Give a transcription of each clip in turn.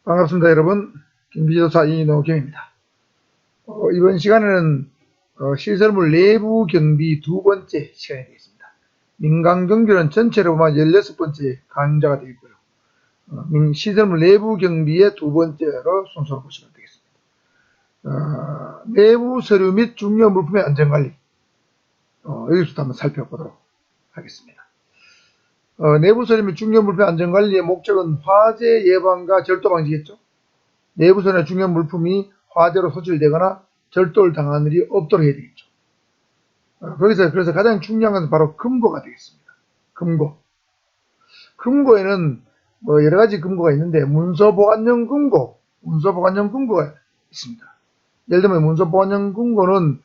반갑습니다, 여러분. 김비조사 이노경입니다. 이번 시간에는 시설물 내부 경비 두 번째 시간이 되겠습니다. 민간 경비는 전체로 보면 16번째 강좌가 되겠고요. 시설물 내부 경비의 두 번째로 순서로 보시면 되겠습니다. 내부 서류 및 중요 물품의 안전관리, 여기서부터 한번 살펴보도록 하겠습니다. 내부 서류 및 중요 물품 안전관리의 목적은 화재 예방과 절도 방지겠죠. 내부 서류나 중요 물품이 화재로 소실되거나 절도를 당하는 일이 없도록 해야 되겠죠. 그래서 가장 중요한 것은 바로 금고가 되겠습니다. 금고에는 여러 가지 금고가 있는데 문서보관용 금고가 있습니다. 예를 들면 문서보관용 금고는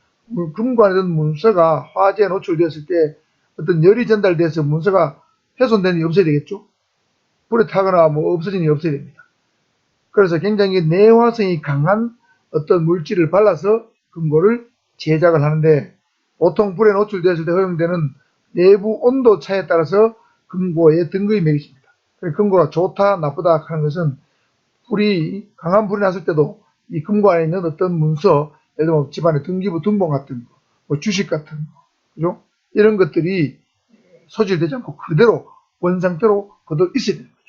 금고 안에 든 문서가 화재에 노출되었을 때 어떤 열이 전달돼서 문서가 훼손되는 일이 없어야 되겠죠. 불에 타거나 없어지는 일이 없어야 됩니다. 그래서 굉장히 내화성이 강한 어떤 물질을 발라서 금고를 제작을 하는데, 보통 불에 노출되었을 때 허용되는 내부 온도 차에 따라서 금고의 등급이 매겨집니다. 금고가 좋다 나쁘다 하는 것은 강한 불이 났을 때도 이 금고 안에 있는 어떤 문서, 예를 들면 집안의 등기부 등본 같은 거, 주식 같은 거, 그죠? 이런 것들이 소실되지 않고 그대로 원상태로 그대로 있어야 되는 거죠.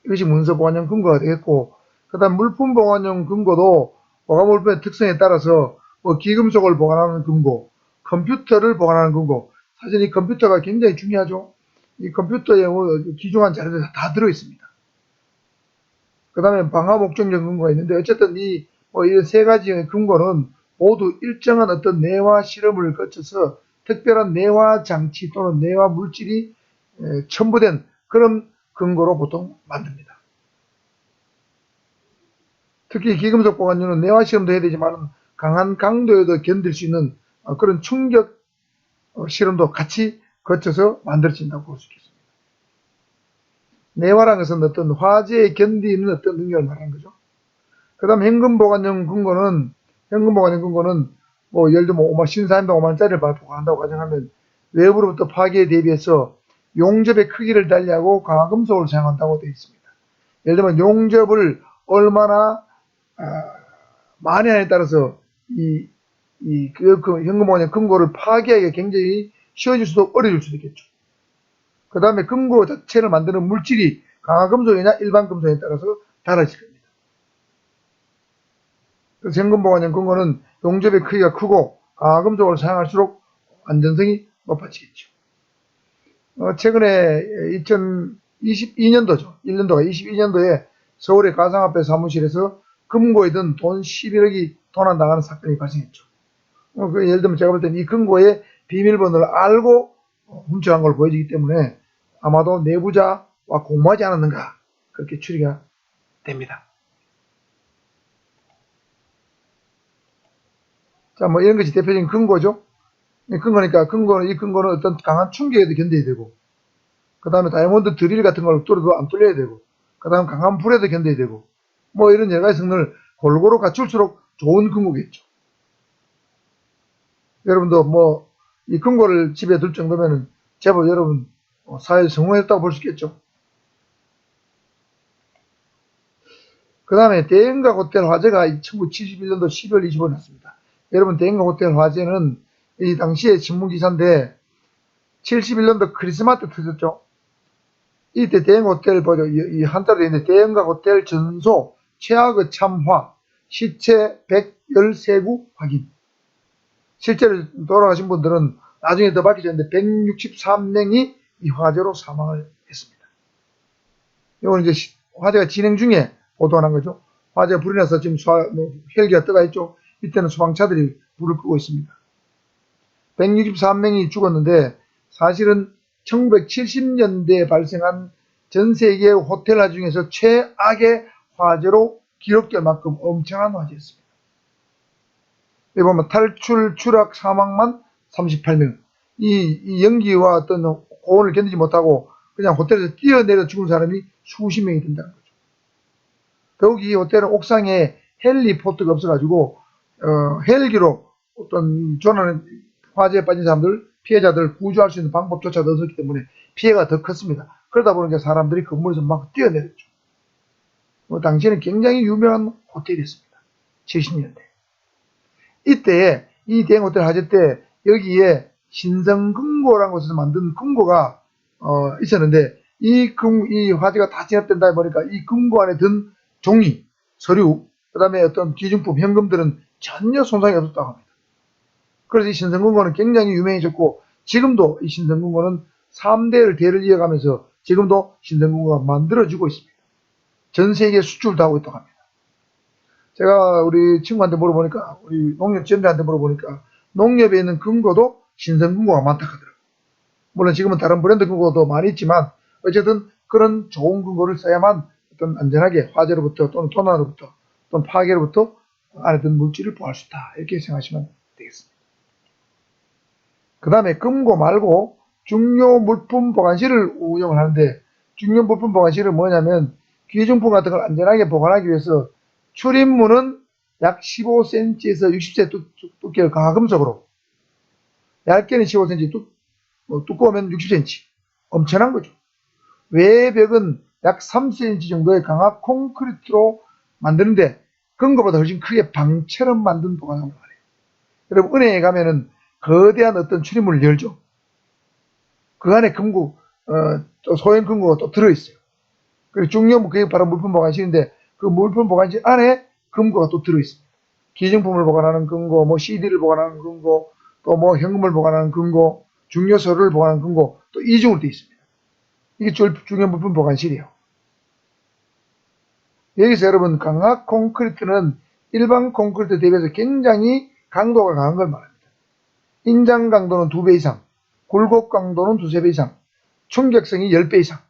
이것이 문서보관용 금고가 되겠고, 그 다음 물품보관용 금고도 보관물품의 특성에 따라서 기금속을 보관하는 금고, 컴퓨터를 보관하는 금고. 사실 이 컴퓨터가 굉장히 중요하죠. 이 컴퓨터에 귀중한 자료들이 다 들어있습니다. 그 다음에 방화 목적용 금고가 있는데, 어쨌든 이런 세 가지의 금고는 모두 일정한 어떤 내화 실험을 거쳐서 특별한 내화 장치 또는 내화 물질이 첨부된 그런 금고로 보통 만듭니다. 특히 기금속 보관용은 내화 실험도 해야 되지만 강한 강도에도 견딜 수 있는 그런 충격 실험도 같이 거쳐서 만들어진다고 볼 수 있겠습니다. 내화라는 것은 어떤 화재에 견디는 어떤 능력을 말하는 거죠. 그 다음 현금보관용 금고는 예를 들면 신사임당 5만원짜리를 보관한다고 가정하면 외부로부터 파괴에 대비해서 용접의 크기를 달리하고 강화금속을 사용한다고 되어 있습니다. 예를 들면 용접을 얼마나 많이 하냐에 따라서 현금보관용 금고를 파괴하기가 굉장히 쉬워질 수도 어려질 수도 있겠죠. 그 다음에 금고 자체를 만드는 물질이 강화금속이냐 일반 금속에 따라서 달라질 겁니다. 그래서 현금보관용 금고는 용접의 크기가 크고 강화금속을 사용할수록 안전성이 높아지겠죠. 최근에 2022년도죠. 22년도에 서울의 가상화폐 사무실에서 금고에 든 돈 11억이 도난당하는 사건이 발생했죠. 예를 들면 제가 볼 때는 이 금고의 비밀번호를 알고 훔쳐간 걸 보여지기 때문에 아마도 내부자와 공모하지 않았는가, 그렇게 추리가 됩니다. 자, 이런 것이 대표적인 금고죠. 이 금고는 어떤 강한 충격에도 견뎌야 되고, 그 다음에 다이아몬드 드릴 같은 걸 뚫어도 안 뚫려야 되고, 그 다음 강한 불에도 견뎌야 되고, 이런 여러 가지 성능을 골고루 갖출수록 좋은 금고겠죠. 여러분도 이 금고를 집에 둘 정도면은 제법 여러분 사회에 성공했다고 볼 수 있겠죠. 그 다음에 대형가 호텔 화재가 1971년도 12월 25일 났습니다. 여러분, 대형가 호텔 화재는 이 당시에 신문기사인데 71년도 크리스마스 때 터졌죠. 이때 대형가 호텔 보죠. 이 한자로 되어 있는데 대형가 호텔 전소 최악의 참화 시체 113구 확인. 실제로 돌아가신 분들은 나중에 더 밝혀졌는데 163명이 이 화재로 사망을 했습니다. 이건 이제 화재가 진행 중에 보도가 난 거죠. 화재가 불이 나서 지금 헬기가 떠가 있죠. 이때는 소방차들이 불을 끄고 있습니다. 163명이 죽었는데 사실은 1970년대에 발생한 전 세계 호텔 화재 중에서 최악의 화재로 기록될 만큼 엄청난 화재였습니다. 여기 보면 탈출, 추락, 사망만 38명. 이 연기와 어떤 고온을 견디지 못하고 그냥 호텔에서 뛰어내려 죽은 사람이 수십 명이 된다는 거죠. 더욱이 이 호텔은 옥상에 헬리포트가 없어가지고 헬기로 어떤 조난한 화재에 빠진 사람들, 피해자들을 구조할 수 있는 방법조차도 없었기 때문에 피해가 더 컸습니다. 그러다 보니까 사람들이 건물에서 막 뛰어내렸죠. 당시에는 굉장히 유명한 호텔이었습니다. 70년대. 이때 이 대형호텔 화재 때 여기에 신성금고라는 곳에서 만든 금고가 있었는데 이 화재가 다 진압된다 보니까 이 금고 안에 든 종이, 서류, 그 다음에 어떤 기증품, 현금들은 전혀 손상이 없었다고 합니다. 그래서 이 신성금고는 굉장히 유명해졌고 지금도 이 신성금고는 3대를 대를 이어가면서 지금도 신성금고가 만들어지고 있습니다. 전 세계에 수출도 하고 있다고 합니다. 제가 우리 친구한테 물어보니까, 우리 농협지원자한테 물어보니까 농협에 있는 금고도 신성금고가 많다고 하더라고요. 물론 지금은 다른 브랜드 금고도 많이 있지만 어쨌든 그런 좋은 금고를 써야만 어떤 안전하게 화재로부터 또는 도난으로부터 또는 파괴로부터 안에 든 물질을 보호할 수 있다. 이렇게 생각하시면 되겠습니다. 그 다음에 금고 말고 중요 물품 보관실을 운영을 하는데 중요 물품 보관실은 뭐냐면 귀중품 같은 걸 안전하게 보관하기 위해서 출입문은 약 15cm에서 60cm 두께의 강화금속으로 얇게는 15cm, 두꺼우면 60cm 엄청난 거죠. 외벽은 약 3cm 정도의 강화 콘크리트로 만드는데 금고보다 훨씬 크게 방처럼 만든 보관함을 말해요. 여러분 은행에 가면은 거대한 어떤 출입문을 열죠. 그 안에 금고, 또 소형 금고가 또 들어있어요. 그리고 중요한 그게 바로 물품 보관실인데 그 물품 보관실 안에 금고가 또 들어있습니다. 기증품을 보관하는 금고, 뭐 CD를 보관하는 금고, 또 뭐 현금을 보관하는 금고, 중요 서류를 보관하는 금고, 또 이중으로 되어 있습니다. 이게 중요 물품 보관실이에요. 여기서 여러분 강화 콘크리트는 일반 콘크리트 대비해서 굉장히 강도가 강한 걸 말합니다. 인장 강도는 2배 이상, 굴곡 강도는 2~3배 이상, 충격성이 10배 이상.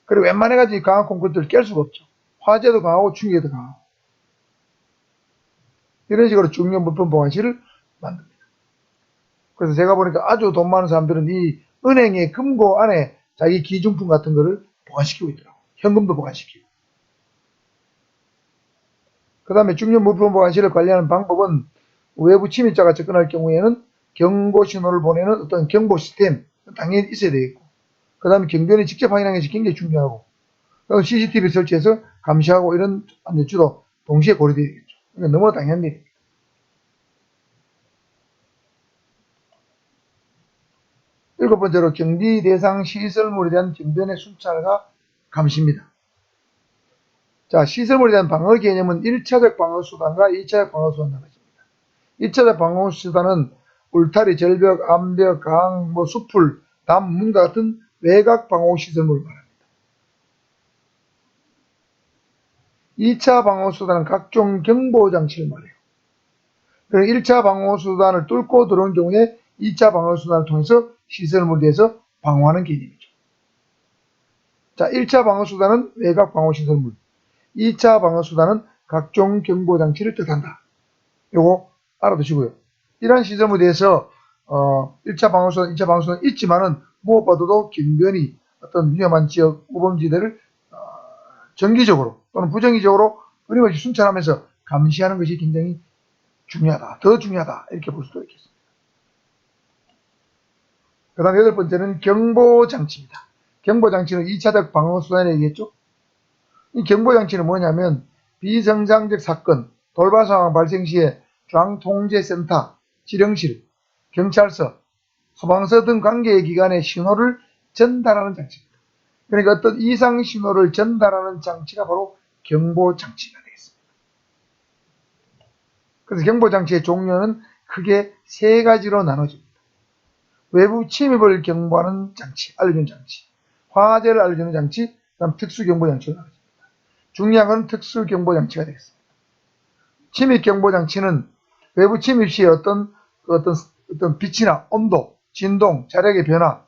그리고 웬만해가지고 강한 콘크리트를 깰 수가 없죠. 화재도 강하고 충격도 강하고. 이런 식으로 중요 물품 보관실을 만듭니다. 그래서 제가 보니까 아주 돈 많은 사람들은 이 은행의 금고 안에 자기 기중품 같은 거를 보관시키고 있더라고요. 현금도 보관시키고. 그 다음에 중요 물품 보관실을 관리하는 방법은 외부 침입자가 접근할 경우에는 경고 신호를 보내는 어떤 경보 시스템 당연히 있어야 되겠고, 그 다음에 경비원이 직접 확인하는 것이 굉장히 중요하고, 그리고 CCTV 설치해서 감시하고 이런 안전주도 동시에 고려되어야 되겠죠. 그러니까 너무나 당연한 일입니다. 일곱 번째로 경비 대상 시설물에 대한 경비원의 순찰과 감시입니다. 자, 시설물에 대한 방어 개념은 1차적 방어수단과 2차적 방어수단을 가집니다. 1차적 방어수단은 울타리, 절벽, 암벽, 강, 수풀, 담, 문과 같은 외곽 방어시설물을 말합니다. 2차 방어수단은 각종 경보장치를 말해요. 그리고 1차 방어수단을 뚫고 들어온 경우에 2차 방어수단을 통해서 시설물에 대해서 방어하는 개념이죠. 자, 1차 방어수단은 외곽 방어시설물, 2차 방어수단은 각종 경보장치를 뜻한다. 요거 알아두시고요. 이러한 시설물에 대해서 1차 방어수단, 2차 방어수단 있지만은 무엇보다도 경비원이 어떤 위험한 지역, 우범지대를 정기적으로 또는 부정기적으로 끊임없이 순찰하면서 감시하는 것이 굉장히 중요하다. 더 중요하다. 이렇게 볼 수도 있겠습니다. 그 다음 여덟 번째는 경보장치입니다. 경보장치는 2차적 방어수단에 얘기했죠. 이 경보장치는 뭐냐면 비정상적 사건, 돌발 상황 발생 시에 중앙통제센터, 지령실, 경찰서, 소방서 등 관계 기관의 신호를 전달하는 장치입니다. 그러니까 어떤 이상 신호를 전달하는 장치가 바로 경보장치가 되겠습니다. 그래서 경보장치의 종류는 크게 세 가지로 나눠집니다. 외부 침입을 경보하는 장치, 알려주는 장치, 화재를 알려주는 장치, 그 다음 특수경보장치로 나눠집니다. 중요한 건 특수경보장치가 되겠습니다. 침입경보장치는 외부 침입 시에 어떤 빛이나 온도, 진동, 자력의 변화,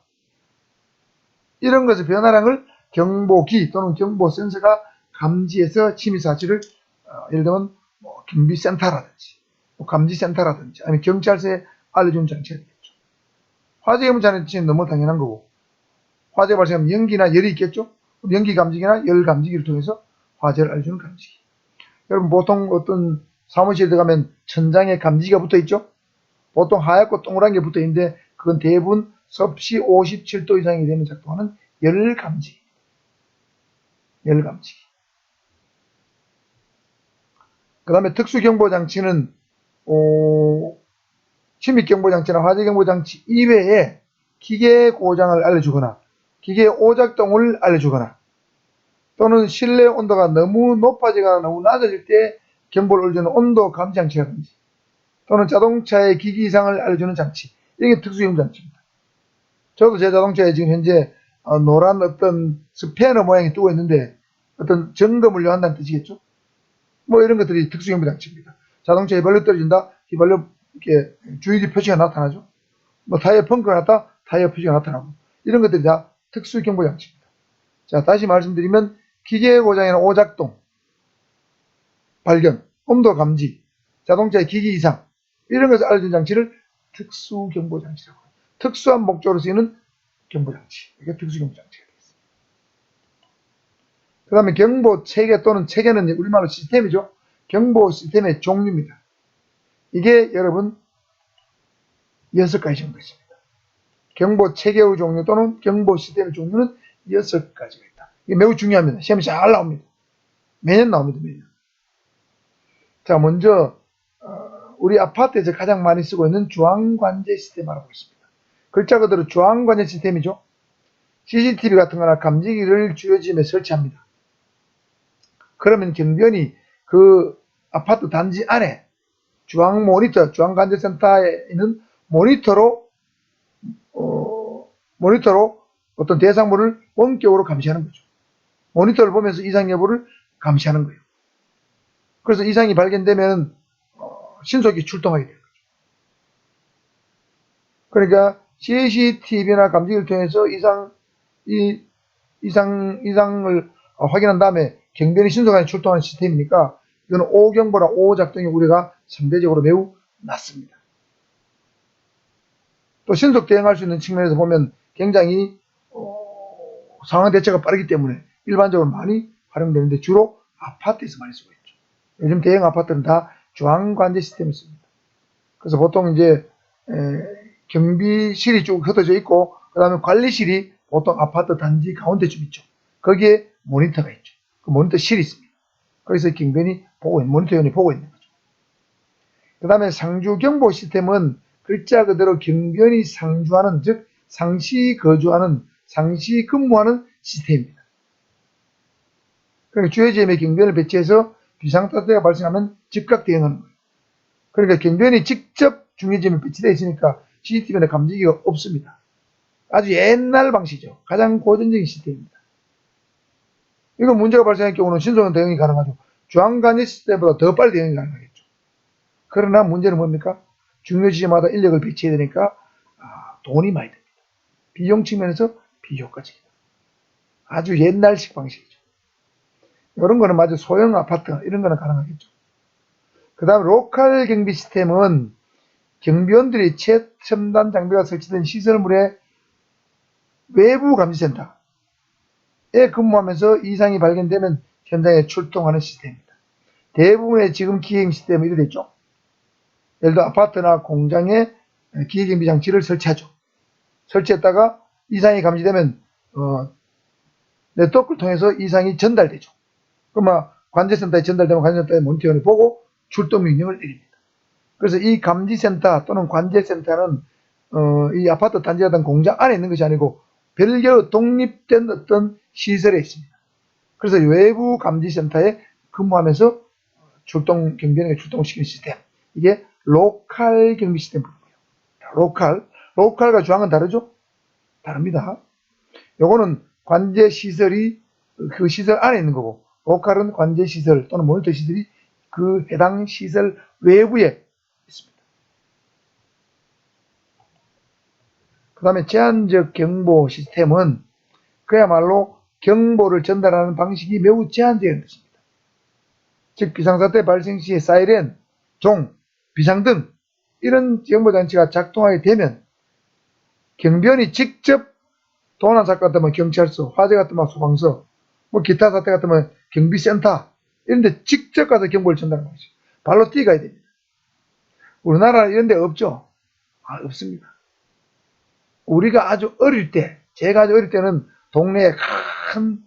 이런 것의 변화량을 경보기 또는 경보센서가 감지해서 침입 사실을 예를 들면 경비센터라든지 감지센터라든지 아니면 경찰서에 알려주는 장치가 되겠죠. 화재 경보장치는 너무 당연한 거고, 화재 발생하면 연기나 열이 있겠죠. 연기 감지기나 열 감지기를 통해서 화재를 알려주는 감지기. 여러분 보통 어떤 사무실에 들어가면 천장에 감지기가 붙어 있죠. 보통 하얗고 동그란 게 붙어 있는데 그건 대부분 섭씨 57도 이상이 되면 작동하는 열 감지기. 열 감지기. 그 다음에 특수경보장치는 침입경보장치나 화재경보장치 이외에 기계 고장을 알려주거나 기계 오작동을 알려주거나 또는 실내 온도가 너무 높아지거나 너무 낮아질 때 경보를 울려주는 온도 감지장치라든지 또는 자동차의 기기 이상을 알려주는 장치, 이게 특수경보장치입니다. 저도 제 자동차에 지금 현재 노란 어떤 스패너 모양이 뜨고 있는데 어떤 점검을 요한다는 뜻이겠죠. 뭐 이런 것들이 특수경보장치입니다. 자동차에 벌레 떨어진다, 휘발유 이렇게 주의지 표시가 나타나죠. 뭐 타이어 펑크가 났다, 타이어 표시가 나타나고, 이런 것들이 다 특수경보장치입니다. 자, 다시 말씀드리면 기계 고장이나 오작동, 발견, 온도 감지, 자동차의 기기 이상, 이런 것을 알려주는 장치를 특수경보장치라고 합니다. 특수한 목적으로 쓰이는 경보장치, 이게 특수경보장치가 되겠습니다. 그 다음에 경보 체계 또는 체계는 우리말로 시스템이죠. 경보 시스템의 종류입니다. 이게 여러분 6가지 정도 있습니다. 경보 체계의 종류 또는 경보 시스템의 종류는 6가지가 있다. 이게 매우 중요합니다. 시험이 잘 나옵니다. 매년 나옵니다. 매년. 자, 먼저 우리 아파트에서 가장 많이 쓰고 있는 주황관제 시스템 알아보겠습니다. 글자 그대로 주황관제 시스템이죠. CCTV 같은 거나 감지기를 주요 지점에 설치합니다. 그러면 경비원이 그 아파트 단지 안에 주황 모니터, 주황관제센터에 있는 모니터로 어떤 대상물을 원격으로 감시하는 거죠. 모니터를 보면서 이상 여부를 감시하는 거예요. 그래서 이상이 발견되면 신속히 출동하게 되는 거죠. 그러니까 CCTV나 감지기를 통해서 이상을 확인한 다음에 경비원이 신속하게 출동하는 시스템이니까 이거는 오경보나 오작동의 우려가 상대적으로 매우 낮습니다. 또 신속 대응할 수 있는 측면에서 보면 굉장히 상황 대처가 빠르기 때문에 일반적으로 많이 활용되는데 주로 아파트에서 많이 쓰고 있죠. 요즘 대형 아파트는 다 주황관제 시스템을 씁니다. 그래서 보통 이제 경비실이 쭉 흩어져 있고 그 다음에 관리실이 보통 아파트 단지 가운데쯤 있죠. 거기에 모니터가 있죠. 그 모니터실이 있습니다. 거기서 경비원이 모니터원이 보고 있는 거죠. 그 다음에 상주경보 시스템은 글자 그대로 경비원이 상주하는, 즉 상시 거주하는, 상시 근무하는 시스템입니다. 그러니까 주요 지점에 경비원을 배치해서 비상사태가 발생하면 즉각 대응하는 거예요. 그러니까 경비원이 직접 중요 지점에 배치되어 있으니까 CCTV나 감지기가 없습니다. 아주 옛날 방식이죠. 가장 고전적인 시스템입니다. 이거 문제가 발생할 경우는 신속한 대응이 가능하죠. 주황관제 시스템보다 더 빨리 대응이 가능하겠죠. 그러나 문제는 뭡니까? 중요 지점마다 인력을 배치해야 되니까 돈이 많이 듭니다. 비용 측면에서 비효과적이다. 아주 옛날식 방식이죠. 이런 거는 마저 소형 아파트 이런 거는 가능하겠죠. 그 다음 로컬 경비 시스템은 경비원들이 최첨단 장비가 설치된 시설물의 외부 감지센터에 근무하면서 이상이 발견되면 현장에 출동하는 시스템입니다. 대부분의 지금 기계경비 시스템은 이렇게 됐죠. 예를 들어 아파트나 공장에 기계경비 장치를 설치하죠. 설치했다가 이상이 감지되면 네트워크를 통해서 이상이 전달되죠. 그러면 관제센터에 전달되면 관제센터의 모니터원이 보고 출동 명령을 내립니다. 그래서 이 감지센터 또는 관제센터는 이 아파트 단지라든 공장 안에 있는 것이 아니고 별개로 독립된 어떤 시설에 있습니다. 그래서 외부 감지센터에 근무하면서 경비원에게 출동시키는 시스템, 이게 로컬 경비 시스템 부르고요. 로컬과 주황은 다르죠? 다릅니다. 요거는 관제 시설이 그 시설 안에 있는 거고, 로컬은 관제 시설 또는 모니터 시설이 그 해당 시설 외부에 있습니다. 그 다음에 제한적 경보 시스템은 그야말로 경보를 전달하는 방식이 매우 제한적인 것입니다. 즉 비상사태 발생 시에 사이렌, 종, 비상등 이런 경보장치가 작동하게 되면 경비원이 직접 도난 사건 같으면 경찰서, 화재 같으면 소방서, 뭐 기타 사태 같으면 경비센터 이런 데 직접 가서 경보를 전달하는 거죠. 발로 뛰어가야 됩니다. 우리나라 이런 데 없죠? 없습니다. 우리가 아주 어릴 때, 제가 아주 어릴 때는 동네에 큰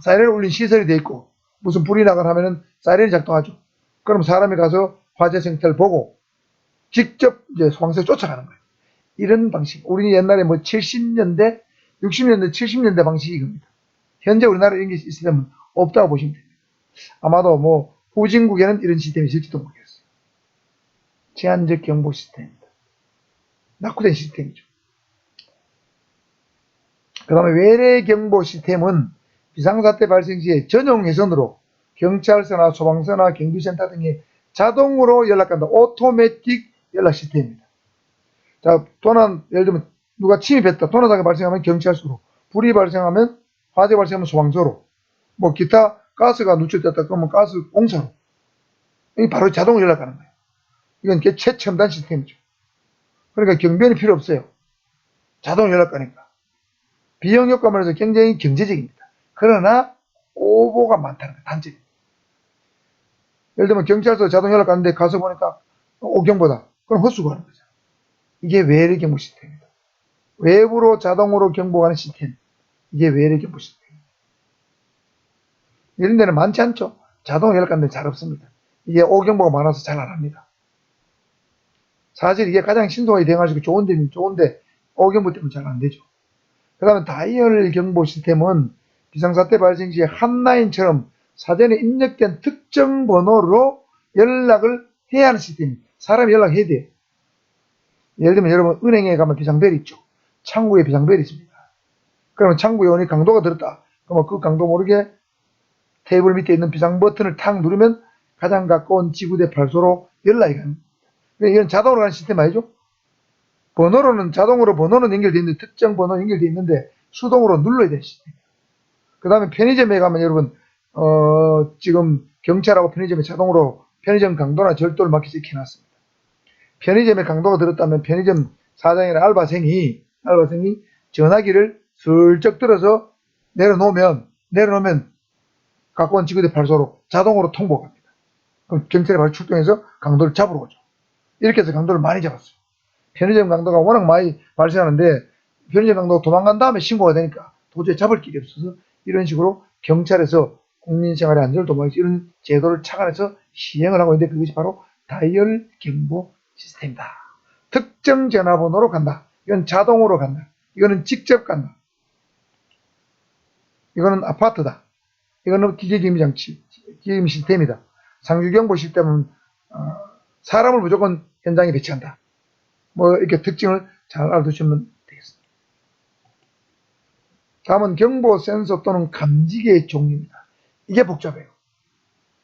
사이렌을 울린 시설이 돼 있고 무슨 불이 나거나 하면은 사이렌이 작동하죠. 그럼 사람이 가서 화재 상태를 보고 직접 이제 소방서에 쫓아가는 거예요. 이런 방식. 우리 옛날에 뭐 70년대, 60년대, 70년대 방식이 이겁니다. 현재 우리나라에 이런 게 있으면 없다고 보시면 됩니다. 아마도 뭐 후진국에는 이런 시스템이 있을지도 모르겠어요. 제한적 경보 시스템입니다. 낙후된 시스템이죠. 그 다음에 외래 경보 시스템은 비상사태 발생 시에 전용 회선으로 경찰서나 소방서나 경비센터 등이 자동으로 연락한다. 오토매틱 연락 시스템입니다. 자, 예를 들면 누가 침입했다. 도난사고가 발생하면 경찰서로, 불이 발생하면, 화재 발생하면 소방서로, 뭐 기타 가스가 누출됐다 그러면 가스 공사로. 이게 바로 자동으로 연락하는 거예요. 이건 최첨단 시스템이죠. 그러니까 경비원이 필요 없어요. 자동으로 연락하니까. 비용 효과만 해서 굉장히 경제적입니다. 그러나 오보가 많다는 거 단점입니다. 예를 들면 경찰서 자동 연락하는데 가서 보니까 오경보다 그럼 헛수고 하는 거죠. 이게 외래 경보 시스템입니다. 외부로 자동으로 경보하는 시스템. 이게 외래 경보 시스템입니다. 이런 데는 많지 않죠. 자동 연락하는 데 잘 없습니다. 이게 오경보가 많아서 잘 안 합니다. 사실 이게 가장 신속하게 대응하시고 좋은 점이 좋은데 오경보 때문에 잘 안 되죠. 그 다음에 다이얼 경보 시스템은 비상사태 발생 시에 핫라인처럼 사전에 입력된 특정 번호로 연락을 해야 하는 시스템입니다. 사람이 연락해야 돼요. 예를 들면 여러분 은행에 가면 비상벨이 있죠. 창구에 비상벨이 있습니다. 그러면 창구 요원이 강도가 들었다. 그러면 그 강도 모르게 테이블 밑에 있는 비상 버튼을 탁 누르면 가장 가까운 지구대 발소로 연락이 갑니다. 이건 자동으로 가는 시스템 아니죠? 번호로는 자동으로 번호는 연결되어 있는데 특정 번호 연결되어 있는데 수동으로 눌러야 되는 시스템이에요. 그 다음에 편의점에 가면 여러분 지금 경찰하고 편의점에 자동으로 편의점 강도나 절도를 막혀서 이렇게 해놨습니다. 편의점에 강도가 들었다면 편의점 사장이나 알바생이 전화기를 슬쩍 들어서 내려놓으면 가까운 지구대 발소로 자동으로 통보가 갑니다. 그럼 경찰이 바로 출동해서 강도를 잡으러 오죠. 이렇게 해서 강도를 많이 잡았어요. 편의점 강도가 워낙 많이 발생하는데 편의점 강도가 도망간 다음에 신고가 되니까 도저히 잡을 길이 없어서 이런 식으로 경찰에서 국민생활의 안전을 도모하기 이런 제도를 착안해서 시행을 하고 있는데 그것이 바로 다이얼 경보 시스템이다. 특정 전화번호로 간다. 이건 자동으로 간다. 이거는 직접 간다. 이거는 아파트다. 이거는 기계기밀장치, 기계기밀 시스템이다. 상주경보 시스템은 사람을 무조건 현장에 배치한다. 뭐 이렇게 특징을 잘 알아두시면 되겠습니다. 다음은 경보 센서 또는 감지기의 종류입니다. 이게 복잡해요.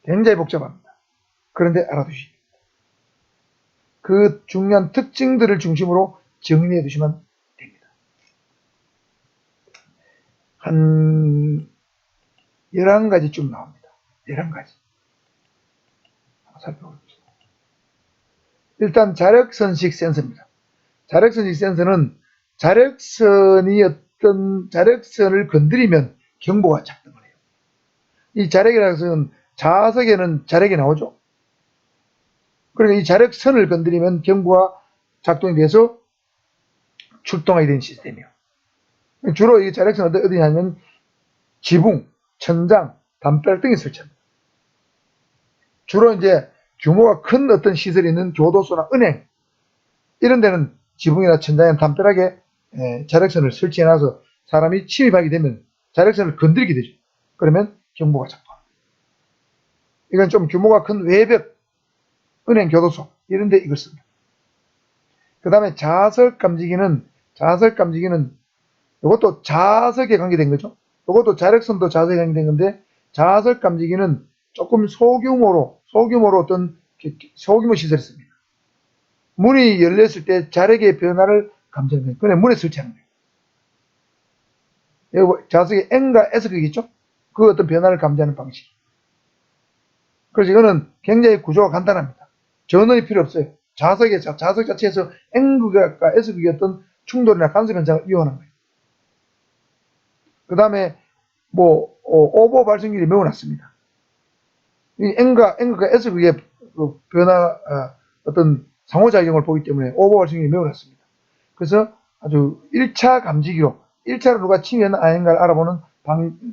굉장히 복잡합니다. 그런데 알아두시기 바랍니다. 그 중요한 특징들을 중심으로 정리해 두시면 됩니다. 한 11가지쯤 나옵니다. 11가지. 살펴보겠습니다. 일단 자력선식 센서입니다. 자력선식 센서는 자력선을 건드리면 경보가 작동을 해요. 이 자력이라는 것은 좌석에는 자력이 나오죠. 그러니까 이 자력선을 건드리면 경보가 작동이 돼서 출동하게 되는 시스템이에요. 주로 이 자력선은 어디냐면 지붕, 천장, 담벼락 등에 설치합니다. 주로 이제 규모가 큰 어떤 시설이 있는 교도소나 은행 이런 데는 지붕이나 천장이나 담벼락에 자력선을 설치해놔서 사람이 침입하게 되면 자력선을 건드리게 되죠. 그러면 경보가 작동합니다. 이건 좀 규모가 큰 외벽, 은행, 교도소 이런 데 이걸 씁니다. 그 다음에 자석 감지기는 이것도 자석에 관계된 거죠. 이것도 자력선도 자석에 관계된 건데 자석 감지기는 조금 소규모로 어떤 소규모 시설을 씁니다. 문이 열렸을 때 자력의 변화를 감지하는 거예요. 그냥 문에 설치하는 거예요. 여기 자석의 N과 S극이겠죠? 그 어떤 변화를 감지하는 방식. 그래서 이거는 굉장히 구조가 간단합니다. 전원이 필요 없어요. 자석 자체에서 N극과 S극의 어떤 충돌이나 간섭 현상을 이용하는 거예요. 그 다음에 오보 발생률이 매우 낮습니다. 이 N과 S극의 그 변화, 어떤 상호작용을 보기 때문에 오보 발생률이 매우 낮습니다. 그래서 아주 1차 감지기로, 1차로 누가 침입했나 아닌가를 알아보는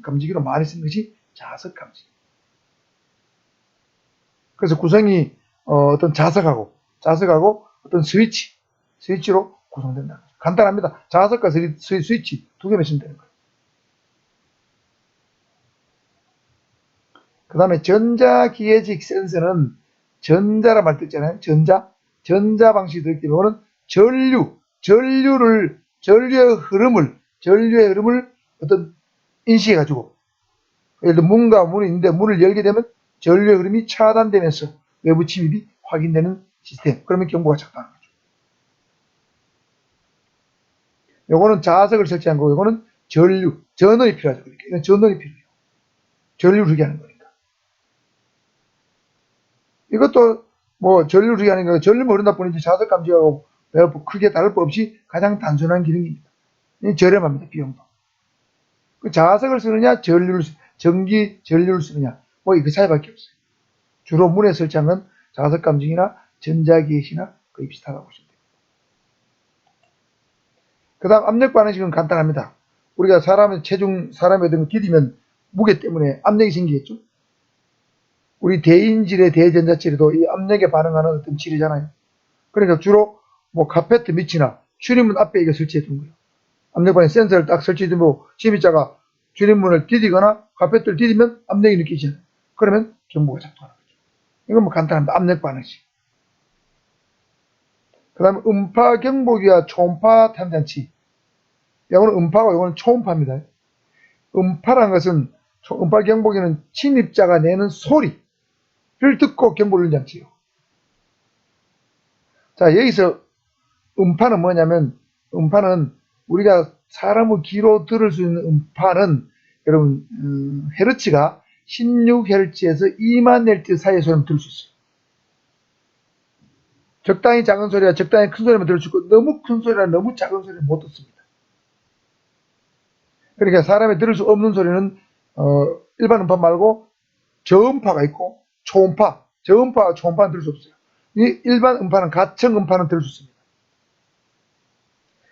감지기로 많이 쓰는 것이 자석 감지기. 그래서 구성이 어떤 자석하고 어떤 스위치로 구성된다. 간단합니다. 자석과 스위치 두 개만 있으면 되는 거예요. 그 다음에 전자기계식 센서는 전자라 말 뜻잖아요. 전자 방식이 들기 때문에 전류의 흐름을 어떤 인식해가지고, 예를 들어 문이 있는데 문을 열게 되면 전류의 흐름이 차단되면서 외부 침입이 확인되는 시스템. 그러면 경보가 작동하는 거죠. 요거는 자석을 설치한 거고, 요거는 전원이 필요하죠. 이건 전원이 필요해요. 전류를 흐르게 하는 거니까. 이것도 뭐 전류를 흐르게 하는 거, 전류만 흐른다 뿐이지 자석 감지하고 크게 다를 것 없이 가장 단순한 기능입니다. 저렴합니다. 비용도. 그 자석을 쓰느냐, 전기 전류를 쓰느냐, 뭐 그 차이밖에 없어요. 주로 문에 설치한 건 자석 감지기나 전자기획이나 거의 비슷하다고 보시면 됩니다. 그 다음 압력 반응식은 간단합니다. 우리가 사람의 어떤 디디면 무게 때문에 압력이 생기겠죠. 우리 대인질의 대전자질에도 이 압력에 반응하는 어떤 질이잖아요. 그러니까 주로 뭐 카페트 밑이나 출입문 앞에 이거 설치해 둔 거예요. 압력 반응 센서를 딱 설치해 두면 침입자가 출입문을 디디거나 카페트를 디디면 압력이 느끼잖아요. 그러면 경보가 작동하는 거죠. 이건 뭐 간단합니다. 압력 반응식. 그 다음에 음파 경보기와 초음파 탐장치. 이거는 음파고 이거는 초음파입니다. 음파란 것은 음파 경보기는 침입자가 내는 소리를 듣고 경보를 울리는 장치예요. 자, 여기서 음파는 뭐냐면, 음파는 우리가 사람의 귀로 들을 수 있는 음파는 여러분 헤르츠가 16Hz에서 2만 Hz 사이의 소리만 들을 수 있어요. 적당히 작은 소리와 적당히 큰 소리만 들을 수 있고, 너무 큰 소리나 너무 작은 소리는 못 듣습니다. 그러니까 사람이 들을 수 없는 소리는 일반 음파 말고 저음파가 있고 저음파와 초음파는 들을 수 없어요. 이 일반 음파는 가청 음파는 들을 수 있습니다.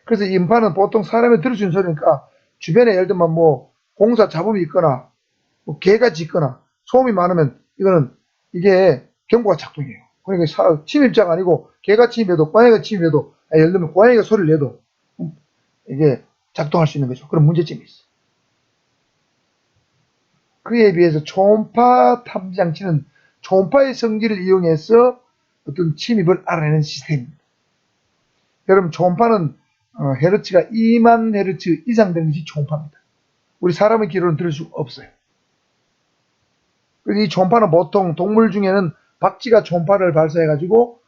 그래서 이 음파는 보통 사람이 들을 수 있는 소리니까 주변에 예를 들면 뭐 공사 잡음이 있거나 뭐 개가 짖거나 소음이 많으면 이게 경보가 작동해요. 그러니까 침입자가 아니고 개가 침입해도 고양이가 침입해도 예를 들면 고양이가 소리를 내도 이게 작동할 수 있는 거죠. 그런 문제점이 있어요. 그에 비해서 초음파 탐지장치는 초음파의 성질을 이용해서 어떤 침입을 알아내는 시스템입니다. 여러분 초음파는 헤르츠가 2만 헤르츠 이상 되는 것이 초음파입니다. 우리 사람의 귀로는 들을 수 없어요. 그래서 이 초음파는 보통 동물 중에는 박쥐가 초음파를 발사해가지고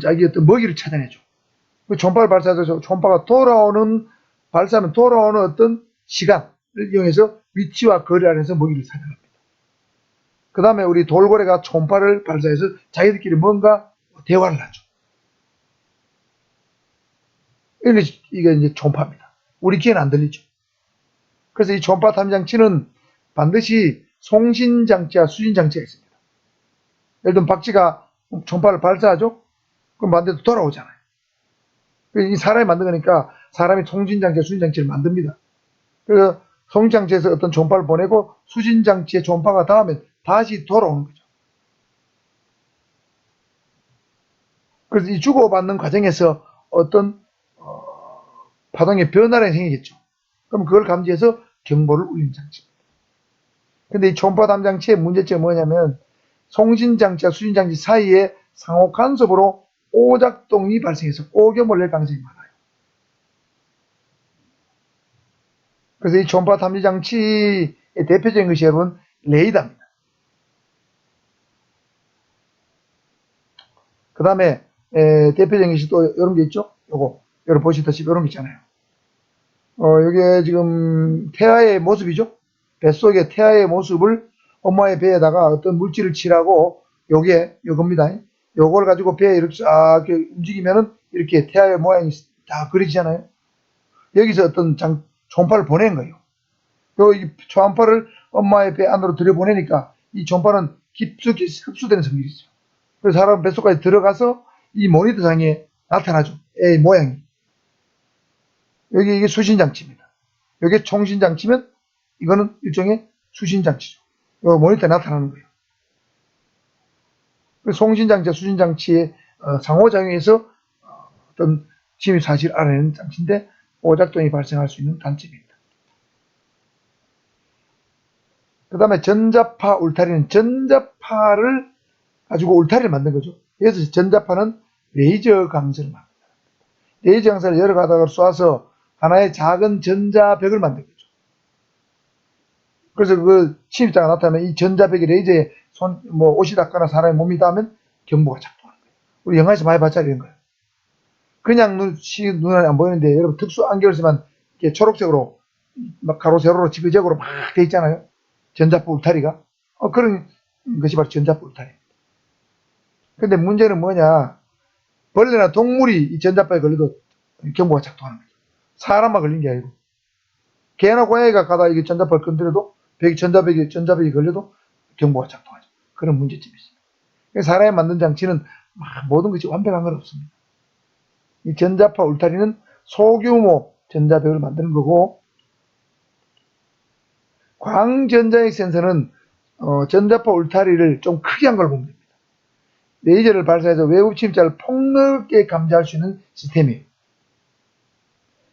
자기 어떤 먹이를 찾아내죠. 그 초음파를 발사해서 초음파가 발사하면 돌아오는 어떤 시간을 이용해서 위치와 거리를 알아내서 먹이를 찾아냅니다. 그 다음에 우리 돌고래가 초음파를 발사해서 자기들끼리 뭔가 대화를 하죠. 이게 이제 초음파입니다. 우리 귀에는 안 들리죠. 그래서 이 초음파 탐지장치는 반드시 송신장치와 수신장치가 있습니다. 예를 들면 박쥐가 초음파를 발사하죠. 그럼 반대로 돌아오잖아요. 이 사람이 만든 거니까 사람이 송신장치와 수신장치를 만듭니다. 그래서 송신장치에서 어떤 초음파를 보내고 수신장치의 초음파가 닿으면 다시 돌아오는 거죠. 그래서 이 주고받는 과정에서 어떤 파동의 변화가 생기겠죠. 그럼 그걸 감지해서 경보를 울리는 장치입니다. 근데 이 초음파 탐지장치의 문제점이 뭐냐면 송신장치와 수신장치 사이에 상호 간섭으로 오작동이 발생해서 오염을 낼 가능성이 많아요. 그래서 이 초음파 탐지장치의 대표적인 것이 여러분 레이더입니다. 그 다음에 대표적인 것이 또 이런 게 있죠. 여러분 보시다시피 이런 게 있잖아요. 이게 지금 태아의 모습이죠. 뱃속의 태아의 모습을 엄마의 배에다가 어떤 물질을 칠하고 요겁니다. 요걸 가지고 배에 이렇게 쫙 움직이면은 이렇게 태아의 모양이 다 그려지잖아요. 여기서 어떤 초음파를 보낸 거예요. 이 초음파를 엄마의 배 안으로 들여보내니까 이 초음파는 깊숙이 흡수되는 성질이 있어요. 그래서 사람 뱃속까지 들어가서 이 모니터상에 나타나죠. 애 모양이. 이게 수신장치입니다. 이게 총신장치면 이거는 일종의 수신장치죠. 요 모니터에 나타나는 거예요. 송신장치, 수신장치의 상호작용에서 어떤 침입 사실을 알아내는 장치인데 오작동이 발생할 수 있는 단점입니다. 그 다음에 전자파 울타리는 전자파를 가지고 울타리를 만든 거죠. 그래서 전자파는 레이저 강선을 만듭니다. 레이저 강선을 여러 가닥으로 쏴서 하나의 작은 전자벽을 만든 거죠. 그래서 그 침입자가 나타나면 이 전자벽이 레이저에 옷이 닿거나 사람의 몸이 닿으면 경보가 작동하는 거예요. 우리 영화에서 많이 봤잖아요, 이런 거예요. 그냥 눈에 안 보이는데 여러분 특수 안경을 쓰면 이렇게 초록색으로 막 가로 세로로 지그재그로 막 돼 있잖아요. 전자파 울타리가. 그런 것이 바로 전자파 울타리입니다. 근데 문제는 뭐냐? 벌레나 동물이 이 전자파에 걸려도 경보가 작동하는 거죠. 사람만 걸린 게 아니고. 개나 고양이가 가다 이게 전자파를 건드려도 전자벽이 걸려도 경보가 작동하죠. 그런 문제점이 있습니다. 사람이 만든 장치는 모든 것이 완벽한 건 없습니다. 이 전자파 울타리는 소규모 전자벽을 만드는 거고, 광전자익 센서는 전자파 울타리를 좀 크게 한 걸 보면 됩니다. 레이저를 발사해서 외부 침입자를 폭넓게 감지할 수 있는 시스템이에요.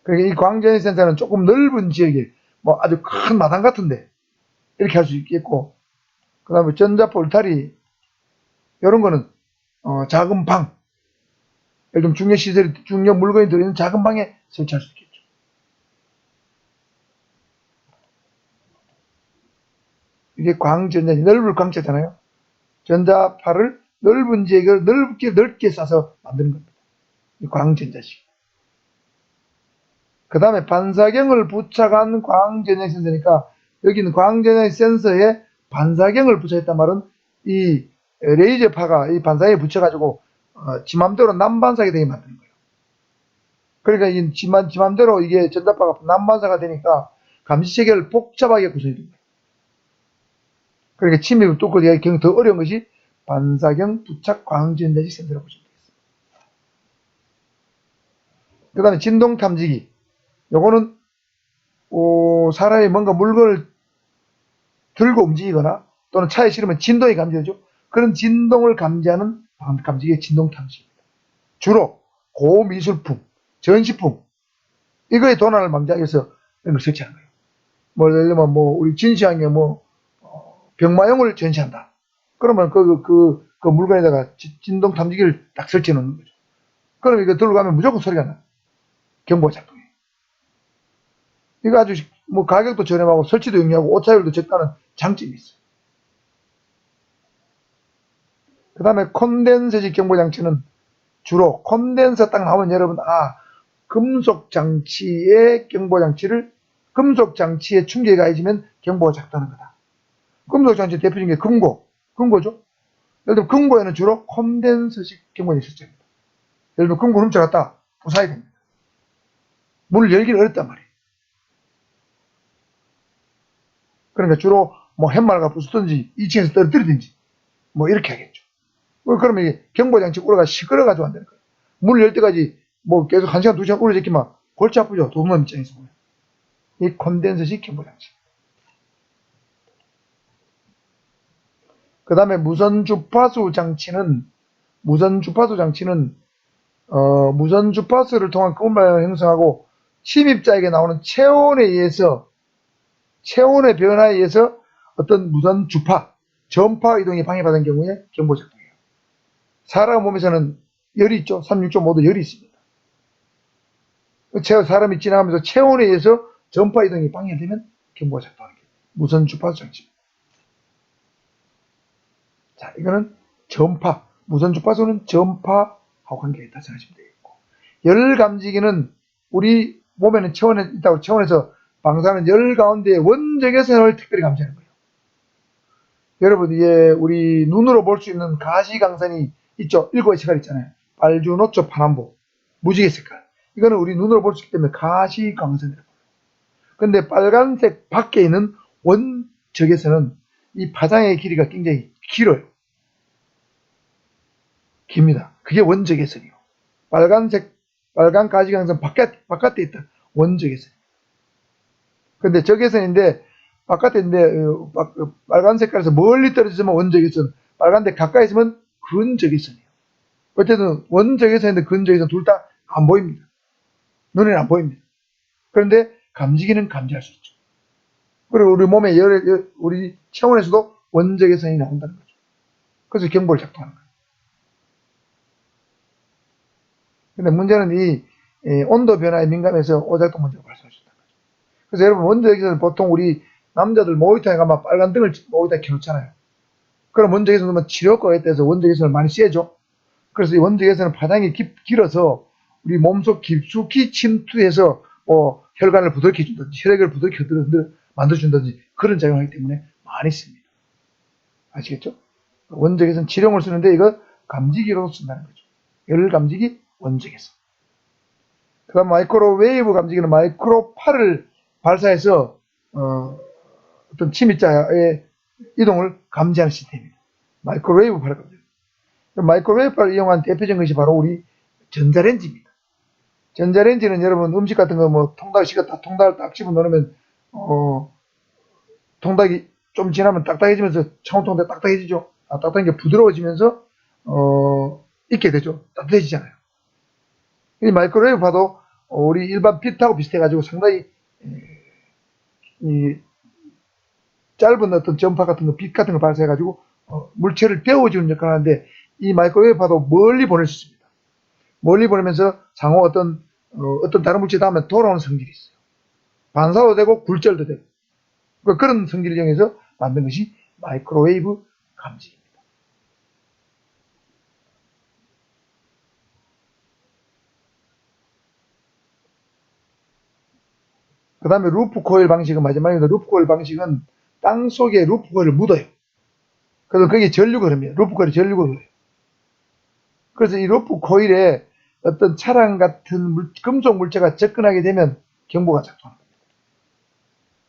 그러니까 이 광전자익 센서는 조금 넓은 지역에 아주 큰 마당 같은데 이렇게 할 수 있겠고, 그 다음에 전자파 울타리 이런 거는 작은 방, 예를 들면 중요 물건이 들어있는 작은 방에 설치할 수 있겠죠. 이게 광전자지, 넓을 광자잖아요. 전자파를 넓은 지역에 넓게 싸서 만드는 겁니다. 이 광전자식. 그 다음에 반사경을 부착한 광전자식 센서니까 여기는 광전자식 센서에 반사경을 부착했단 말은 이 레이저파가 이 반사경에 붙여가지고 지 맘대로 난반사가 되게 만드는 거예요. 그러니까 지 맘대로 이게 전자파가 난반사가 되니까 감지체계를 복잡하게 구성이 됩니다. 그러니까 침입을 뚫고 되기가 더 어려운 것이 반사경 부착 광전자식 센서라고 보시면 되겠습니다. 그 다음에 진동 탐지기. 요거는 사람이 뭔가 물건을 들고 움직이거나 또는 차에 실으면 진동이 감지되죠. 그런 진동을 감지하는 감지기의 진동 탐지기입니다. 주로 고미술품, 전시품 이거의 도난을 방지하기 위해서 이런 걸 설치하는 거예요. 예를 들면 우리 진시황에 병마용을 전시한다. 그러면 그 물건에다가 진동 탐지기를 딱 설치해 놓는 거죠. 그럼 이거 들고 가면 무조건 소리가 나요. 경보가 작동해요. 이거 아주 가격도 저렴하고 설치도 용이하고 오차율도 적다는 장점이 있어요. 그 다음에 콘덴서식 경보장치는 주로 콘덴서 딱 나오면 여러분 금속 장치의 충격이 가해지면 경보가 작동하는 거다. 금속 장치 대표적인 게 금고죠. 예를 들면 금고에는 주로 콘덴서식 경보장치 설치합니다. 예를 들면 금고 훔쳐갔다 부사야 됩니다. 문을 열기는 어렵단 말이에요. 그러니까 주로 햇말과 부수든지 2층에서 떨어뜨리든지 이렇게 하겠죠. 그러면 이게 경보장치 울어가 시끄러가지고 안 되는 거예요. 문을 열 때까지 계속 1시간, 2시간 울어졌기만 골치 아프죠. 도둑놈 입장에서 보면. 이 콘덴서식 경보장치. 그 다음에 무선 주파수 장치는 무선 주파수를 통한 거물을 형성하고 침입자에게 나오는 체온의 변화에 의해서 어떤 무선 전파 이동이 방해받은 경우에 경보 작동해요. 사람 몸에서는 열이 있죠. 36.5도 열이 있습니다. 사람이 지나가면서 체온에 의해서 전파 이동이 방해되면 경보가 작동하는 게 무선 주파수 장치입니다. 자, 이거는 무선 주파수는 전파하고 관계가 있다 생각하시면 되겠고, 열 감지기는 우리 몸에는 체온에 있다고 체온에서 방사하는 열 가운데 원적외선을 특별히 감지하는 거예요. 여러분, 이게 우리 눈으로 볼 수 있는 가시광선이 있죠. 7가지 색깔 있잖아요. 빨주, 노초, 파란보, 무지개 색깔. 이거는 우리 눈으로 볼 수 있기 때문에 가시광선이라고 해요. 근데 빨간색 밖에 있는 원적외선은 이 파장의 길이가 굉장히 길어요. 깁니다. 그게 원적외선이요. 빨간 가시광선 바깥에 있다. 원적외선. 근데 적외선인데 바깥에 있는데 빨간 색깔에서 멀리 떨어지면 원적외선, 빨간데 가까이 있으면 근적외선이에요. 어쨌든 원적외선인데 근적외선 둘 다 안 보입니다. 눈에는 안 보입니다. 그런데 감지기는 감지할 수 있죠. 그리고 우리 몸의 우리 체온에서도 원적외선이 나온다는 거죠. 그래서 경보를 작동하는 거예요. 근데 문제는 이 온도 변화에 민감해서 오작동 문제가 발생할 수 있다는 거죠. 그래서 여러분 원적외선은 보통 우리 남자들 모니터에 가면 빨간 등을 모니터에 켜놓잖아요. 그럼 원적외선은 치료과에 대해서 원적외선을 많이 쐬죠. 그래서 이 원적외선은 파장이 길어서 우리 몸속 깊숙이 침투해서 혈관을 부드럽게 해준다든지 혈액을 부드럽게 만들어준다든지 그런 작용을 하기 때문에 많이 씁니다. 아시겠죠? 원적외선 치료용을 쓰는데 이거 감지기로 쓴다는 거죠. 열 감지기 원적외선. 그 다음 마이크로웨이브 감지기는 마이크로파를 발사해서 어떤 침입자의 이동을 감지하는 시스템입니다. 마이크로웨이브 파를 감지합니다. 마이크로웨이브 파를 이용한 대표적인 것이 바로 우리 전자레인지입니다. 전자레인지는 여러분 음식 같은 거 통닭 식었다 통닭을 딱 집어넣으면 통닭이 좀 지나면 딱딱해지면서 창호통닭 딱딱해지죠. 딱딱한 게 부드러워지면서 익게 되죠. 따뜻해지잖아요. 이 마이크로웨이브 파도 우리 일반 빛하고 비슷해가지고 상당히 이 짧은 어떤 전파 같은 거, 빛 같은 거 발사해가지고 물체를 데워주는 역할을 하는데 이 마이크로웨이브 파도 멀리 보낼 수 있습니다. 멀리 보내면서 상호 어떤 다른 물체 닿으면 돌아오는 성질이 있어요. 반사도 되고 굴절도 되고 그런 성질을 이용해서 만든 것이 마이크로웨이브 감지기입니다. 그 다음에 루프 코일 방식은 마지막입니다. 루프 코일 방식은 땅 속에 루프 코일을 묻어요. 그래서 거기에 전류가 흐릅니다. 루프 코일에 전류가 흘러요. 그래서 이 루프 코일에 어떤 차량 같은 금속 물체가 접근하게 되면 경보가 작동합니다.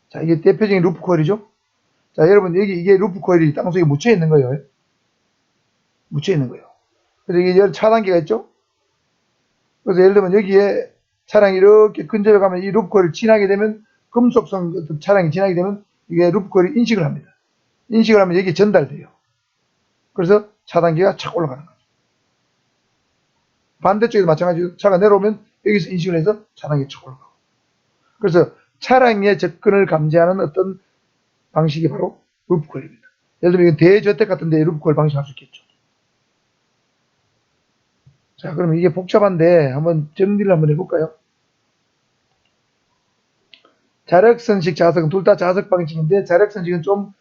자, 이게 대표적인 루프 코일이죠. 자, 여러분 여기 이게 루프 코일이 땅속에 묻혀 있는 거예요. 묻혀 있는 거예요. 그래서 이게 차단기가 있죠. 그래서 예를 들면 여기에 차량이 이렇게 근접해 가면 이 루프 코일을 지나게 되면 금속성 어떤 차량이 지나게 되면 이게 루프 코일이 인식을 합니다. 인식을 하면 여기에 전달돼요. 그래서 차단기가 착 올라가는 거죠. 반대쪽에도 마찬가지로 차가 내려오면 여기서 인식을 해서 차단기가 착 올라가고. 그래서 차량의 접근을 감지하는 어떤 방식이 바로 루프 코일입니다. 예를 들면 대저택 같은 데 루프 코일 방식 할 수 있겠죠. 자, 그럼 이게 복잡한데 한번 정리를 한번 해볼까요? 자력선식 자석은 둘 다 자석 방식인데 자력선식은 좀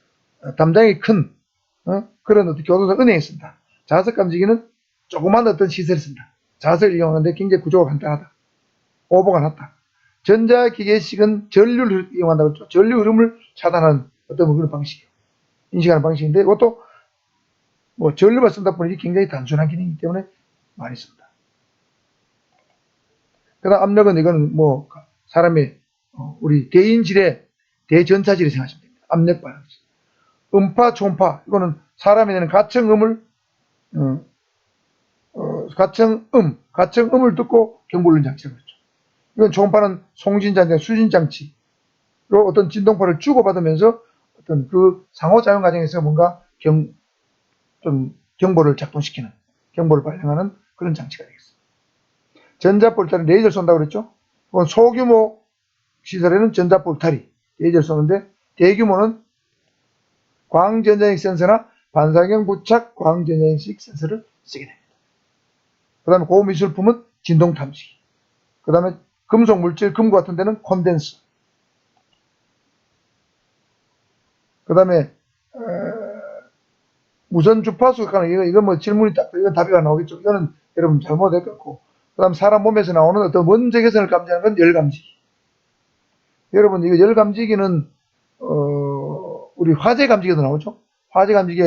담당이 큰 그런 어떤 교도소 은행에 쓴다. 자석 감지기는 조그만 어떤 시설에 쓴다. 자석을 이용하는데 굉장히 구조가 간단하다. 오버가 낮다. 전자기계식은 전류를 이용한다고 했죠. 전류 흐름을 차단하는 어떤 그런 방식이에요. 인식하는 방식인데 이것도 전류만 쓴다 보니 굉장히 단순한 기능이기 때문에 많이 씁니다. 그 다음 압력은 이거는 사람의 우리 대인질의 대전차질을 생각하시면 됩니다. 압력 반응. 음파, 초음파 이거는 사람이 내는 가청음을 가청음을 듣고 경보를 내는 장치라고 했죠. 이건 초음파는 송진장치, 수진장치로 어떤 진동파를 주고받으면서 어떤 그 상호작용 과정에서 뭔가 경보를 작동시키는, 경보를 발령하는 그런 장치가 되겠습니다. 전자볼타리 레이저를 쏜다고 그랬죠. 그건 소규모 시설에는 전자볼타리 레이저를 쏘는데 대규모는 광전자식 센서나 반사경 부착 광전자식 센서를 쓰게 됩니다. 그 다음에 고미술품은 진동탐지기. 그 다음에 금속 물질, 금고 같은 데는 콘덴서. 그 다음에 무선 주파수, 이건 질문이 딱, 이건 답이 안 나오겠죠. 이거는 여러분 잘못될 것 같고. 그 다음 사람 몸에서 나오는 어떤 원적외선을 감지하는 건 열감지기. 여러분, 이거 열감지기는, 우리 화재 감지기도 나오죠? 화재 감지기에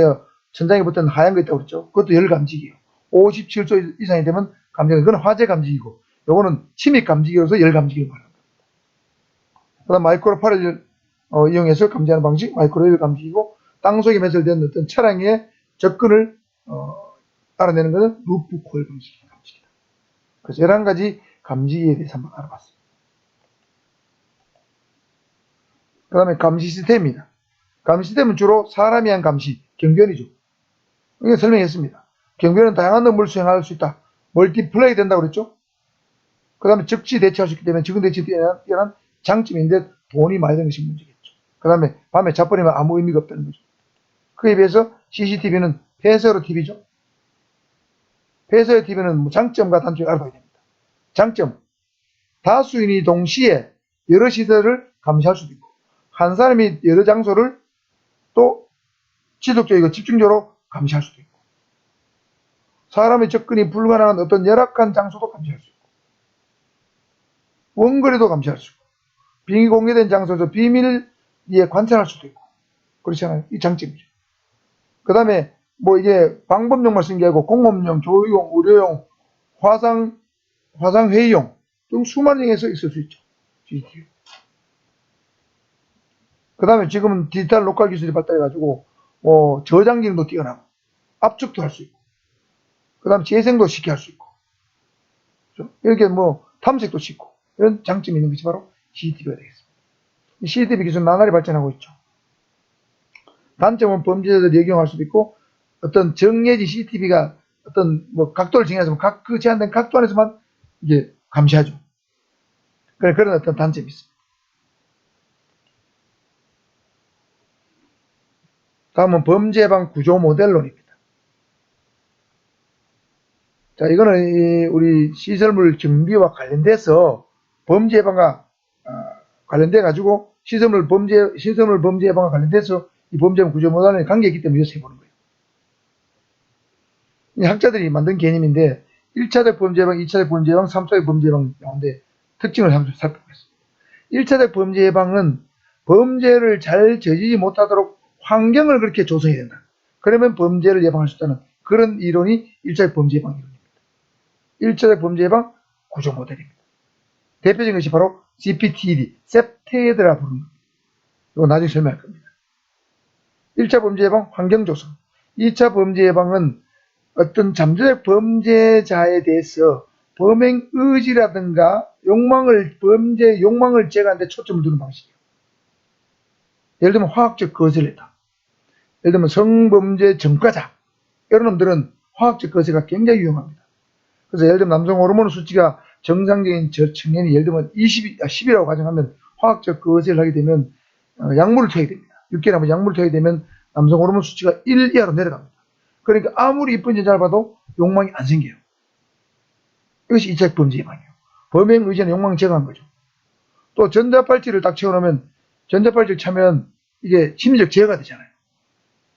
천장에 붙은 하얀 거 있다고 그랬죠? 그것도 열감지기예요. 57도 이상이 되면 감지기, 그건 화재 감지기고, 요거는 침입 감지기로서 열감지기를 말합니다. 그 다음 마이크로파를 이용해서 감지하는 방식, 마이크로웨이브 감지기고, 땅속에 매설된 어떤 차량의 접근을 알아내는 것은 루프 코일 방식의 감지기다. 그래서 11가지 감지기에 대해서 한번 알아봤습니다. 그 다음에 감시 시스템입니다. 감시 시스템은 주로 사람이 한 감시, 경견이죠. 이거 설명했습니다. 경비원은 다양한 업무를 수행할 수 있다. 멀티플레이 된다고 그랬죠? 그 다음에 즉시 대처할 수 있기 때문에 즉흥 대처에 뛰어난 장점인데 돈이 많이 드는 것이 문제겠죠. 그 다음에 밤에 자버리면 아무 의미가 없다는 거죠. 그에 비해서 CCTV는 폐쇄로 TV죠. 폐쇄 TV는 장점과 단점을 알아봐야 됩니다. 장점, 다수인이 동시에 여러 시설을 감시할 수도 있고 한 사람이 여러 장소를 또 지속적이고 집중적으로 감시할 수도 있고 사람의 접근이 불가능한 어떤 열악한 장소도 감시할 수 있고 원거리도 감시할 수 있고 비공개된 장소에서 비밀리에 관찰할 수도 있고 그렇잖아요. 이 장점이죠. 그 다음에 뭐 이게 방법용만 쓴 게 아니고 공업용, 조의용, 의료용, 화상회의용 등 수많은 형에서 있을 수 있죠. 그 다음에 지금은 디지털 녹화 기술이 발달해가지고 저장 기능도 뛰어나고 압축도 할 수 있고 그 다음에 재생도 쉽게 할 수 있고 그렇죠? 이렇게 뭐 탐색도 쉽고 이런 장점이 있는 것이 바로 CCTV가 되겠습니다. 이 CCTV 기술은 나날이 발전하고 있죠. 단점은 범죄자들이 역용할 수도 있고 어떤 정해진 CCTV가 어떤 뭐 각도를 정해서 그 제한된 각도 안에서만 이게 감시하죠. 그런 어떤 단점이 있습니다. 다음은 범죄 예방 구조 모델론입니다. 자, 이거는 우리 시설물 정비와 관련돼서 범죄 예방과 관련돼 가지고 시설물 범죄 예방과 관련돼서 이 범죄 예방 구조 모델론의 관계가 있기 때문에 이것을 해보는 거예요. 이 학자들이 만든 개념인데 1차적 범죄 예방, 2차적 범죄 예방, 3차적 범죄 예방 가운데 특징을 한번 살펴보겠습니다. 1차적 범죄 예방은 범죄를 잘 저지르지 못하도록 환경을 그렇게 조성해야 된다. 그러면 범죄를 예방할 수 있다는 그런 이론이 1차적 범죄 예방 이론입니다. 1차적 범죄 예방 구조 모델입니다. 대표적인 것이 바로 CPTD, 셉테드라 부르는 겁니다. 이거 나중에 설명할 겁니다. 1차 범죄 예방 환경 조성, 2차 범죄 예방은 어떤 잠재적 범죄자에 대해서 범행 의지라든가 범죄 욕망을 제거하는 데 초점을 두는 방식이에요. 예를 들면 화학적 거슬리다. 예를 들면 성범죄 전과자. 이런 놈들은 화학적 거세가 굉장히 위험합니다. 그래서 예를 들면 남성 호르몬 수치가 정상적인 청년이 예를 들면 10이라고 가정하면 화학적 거세를 하게 되면 약물을 투여하게 됩니다. 6개월에 한번 약물을 투여하게 되면 남성 호르몬 수치가 1 이하로 내려갑니다. 그러니까 아무리 이쁜 여자를 봐도 욕망이 안 생겨요. 이것이 2차 범죄 예방이에요. 범행 의지는 욕망 제거한 거죠. 또 전자발찌를 딱 채워놓으면 전자발찌를 차면 이게 심리적 제어가 되잖아요.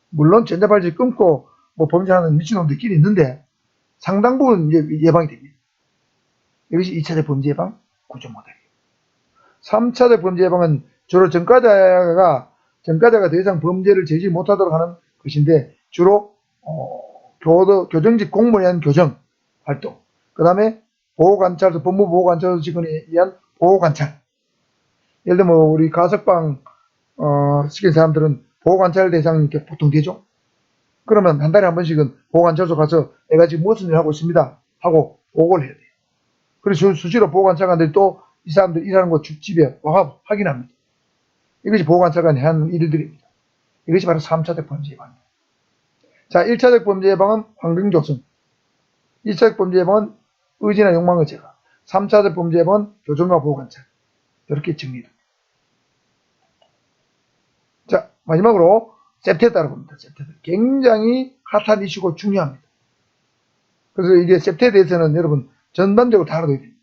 물론 전자발찌를 끊고 뭐 범죄하는 미친놈들끼리 있는데 상당 부분 이제 예방이 됩니다. 이것이 2차적 범죄 예방 구조 모델이에요. 3차적 범죄 예방은 주로 전과자가 더 이상 범죄를 저지르지 못하도록 하는 것인데 주로 교정직 공무원에 의한 교정 활동, 그 다음에 보호관찰소, 법무보호관찰소 직원에 의한 보호관찰. 예를 들면 우리 가석방 시킨 사람들은 보호관찰 대상이 이렇게 보통 되죠. 그러면 한 달에 한 번씩은 보호관찰소 가서 내가 지금 무슨 일을 하고 있습니다 하고 보고를 해야 돼요. 그래서 수시로 보호관찰관들이 또 이 사람들 일하는 곳 집에 와 확인합니다. 이것이 보호관찰관이 하는 일들입니다. 이것이 바로 3차적 범죄 예방입니다. 자, 1차적 범죄 예방은 환경 조성, 2차적 범죄 예방은 의지나 욕망의 제거, 3차적 범죄 예방은 교정과 보호관찰. 이렇게 정리됩니다. 자, 마지막으로 셉테드 알아봅니다. 셉테드. 굉장히 핫한 이슈고 중요합니다. 그래서 이게 셉테드에 대해서는 여러분 전반적으로 다 알아둬야 됩니다.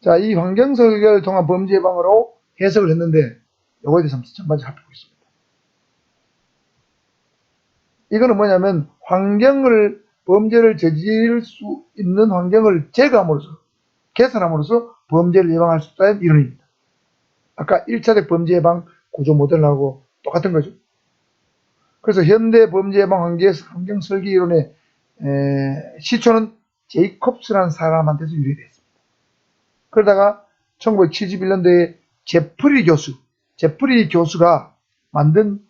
자, 이 환경 설계를 통한 범죄 예방으로 해석을 했는데 이거에 대해서 전반적으로 살펴보겠습니다. 이거는 뭐냐면 범죄를 저지를 수 있는 환경을 제거함으로써 개선함으로써 범죄를 예방할 수 있다는 이론입니다. 아까 1차적 범죄 예방 구조 모델하고 똑같은 거죠. 그래서 현대 범죄 예방 환경 설계 이론의 시초는 제이콥스라는 사람한테서 유래됐습니다. 그러다가 1971년도에 제프리 교수가 만든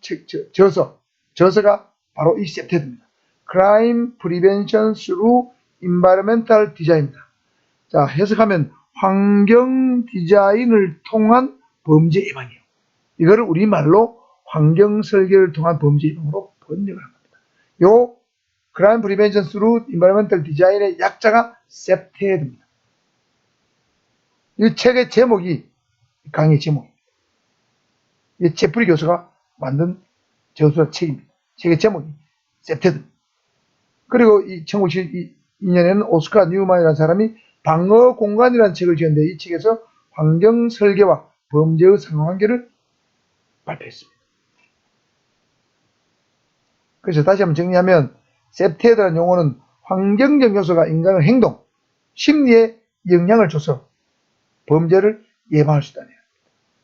저서가 바로 이 셉테드입니다. Crime Prevention through Environmental Design입니다. 자, 해석하면 환경 디자인을 통한 범죄 예방이에요. 이거를 우리말로 환경 설계를 통한 범죄 예방으로 번역을 합니다. 요 Crime Prevention through Environmental Design의 약자가 셉테드입니다. 이 책의 제목이 강의 제목입니다. 이 제프리 교수가 만든 저서 책입니다. 책의 제목이 셉테드. 그리고 이 1972년에는 오스카 뉴만이라는 사람이 방어 공간이라는 책을 지었는데 이 책에서 환경 설계와 범죄의 상관관계를 발표했습니다. 그래서 다시 한번 정리하면 셉테드라는 용어는 환경적 요소가 인간의 행동, 심리에 영향을 줘서 범죄를 예방할 수 있다는 얘기입니다.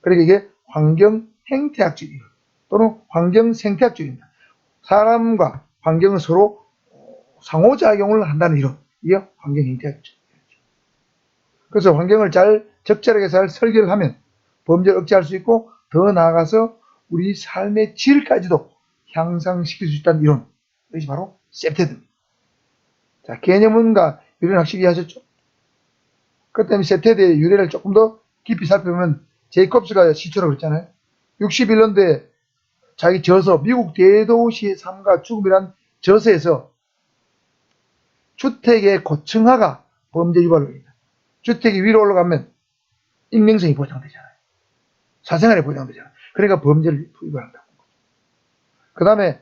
그러니까 이게 환경 행태학적인 또는 환경 생태학적입니다. 사람과 환경은 서로 상호작용을 한다는 이론. 이게 환경 행태학적. 그래서 환경을 적절하게 잘 설계를 하면 범죄를 억제할 수 있고 더 나아가서 우리 삶의 질까지도 향상시킬 수 있다는 이론. 이것이 바로 셉테드입니다. 자, 개념은과 유래는 확실히 이해하셨죠? 그 때문에 셉테드의 유래를 조금 더 깊이 살펴보면 제이콥스가 시초라고 했잖아요. 61년도에 자기 저서 미국 대도시의 삶과 죽음이란 저서에서 주택의 고층화가 범죄 유발로 합니다. 주택이 위로 올라가면 익명성이 보장되잖아요. 사생활이 보장되잖아요. 그러니까 범죄를 유발한다고. 그 다음에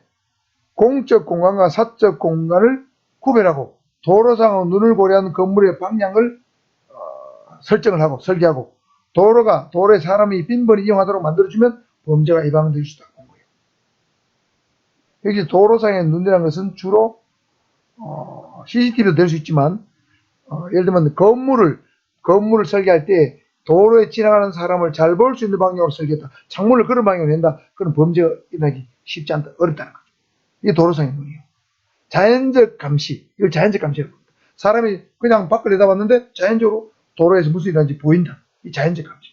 공적 공간과 사적 공간을 구별하고 도로상의 눈을 고려한 건물의 방향을 설정을 하고 설계하고 도로에 사람이 빈번히 이용하도록 만들어주면 범죄가 예방될 수 있다고 본 거예요. 여기 도로상의 눈이라는 것은 주로 CCTV도 될 수 있지만 예를 들면 건물을 설계할 때 도로에 지나가는 사람을 잘 볼 수 있는 방향으로 설계했다. 창문을 그런 방향으로 낸다. 그런 범죄가 일어나기 쉽지 않다. 어렵다는 거죠. 이게 도로상의 눈이에요. 자연적 감시. 이걸 자연적 감시라고 합니다. 사람이 그냥 밖을 내다봤는데 자연적으로 도로에서 무슨 일이 나는지 보인다. 이 자연적 감시.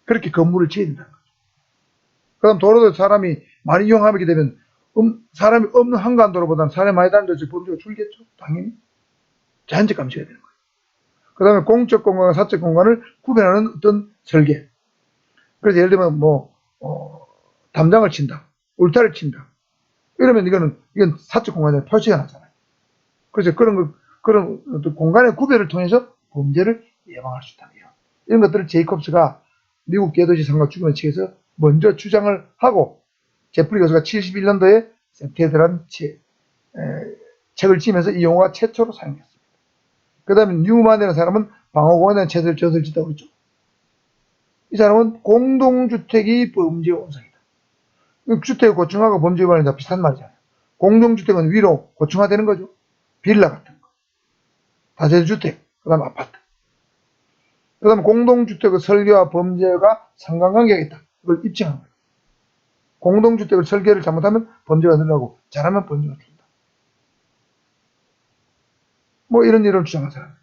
그렇게 건물을 지어야 된다는 거죠. 그럼 도로도 사람이 많이 이용하게 되면 사람이 없는 한가한 도로보다는 사람이 많이 다니는 데서 범죄가 줄겠죠. 당연히. 자연적 감시가 되는 거예요. 그 다음에 공적 공간과 사적 공간을 구별하는 어떤 설계. 그래서 예를 들면 담장을 친다. 울타리를 친다. 이러면 이건 사적 공간에 표시가 나잖아요. 그래서 그런 공간의 구별을 통해서 범죄를 예방할 수 있다는 이런 것들을 제이콥스가 미국 대도시 상과 죽음의 책에서 먼저 주장을 하고 제프리 교수가 71년도에 셉테드라는 책을 지으면서 이 용어가 최초로 사용됐습니다. 그 다음에 뉴만이라는 사람은 방어공원이라는 책을 짓다고 그랬죠. 이 사람은 공동주택이 범죄 원상이다. 주택 고층화가 범죄 위반이다 비슷한 말이잖아요. 공동주택은 위로 고층화되는 거죠. 빌라 같은 거. 다세대주택, 그 다음 아파트. 그 다음 공동주택의 설계와 범죄가 상관관계가 있다. 이걸 입증한 거예요. 공동주택을 설계를 잘못하면 범죄가 늘어나고 잘하면 범죄가 줄다. 뭐 이런 일을 주장한 사람입니다.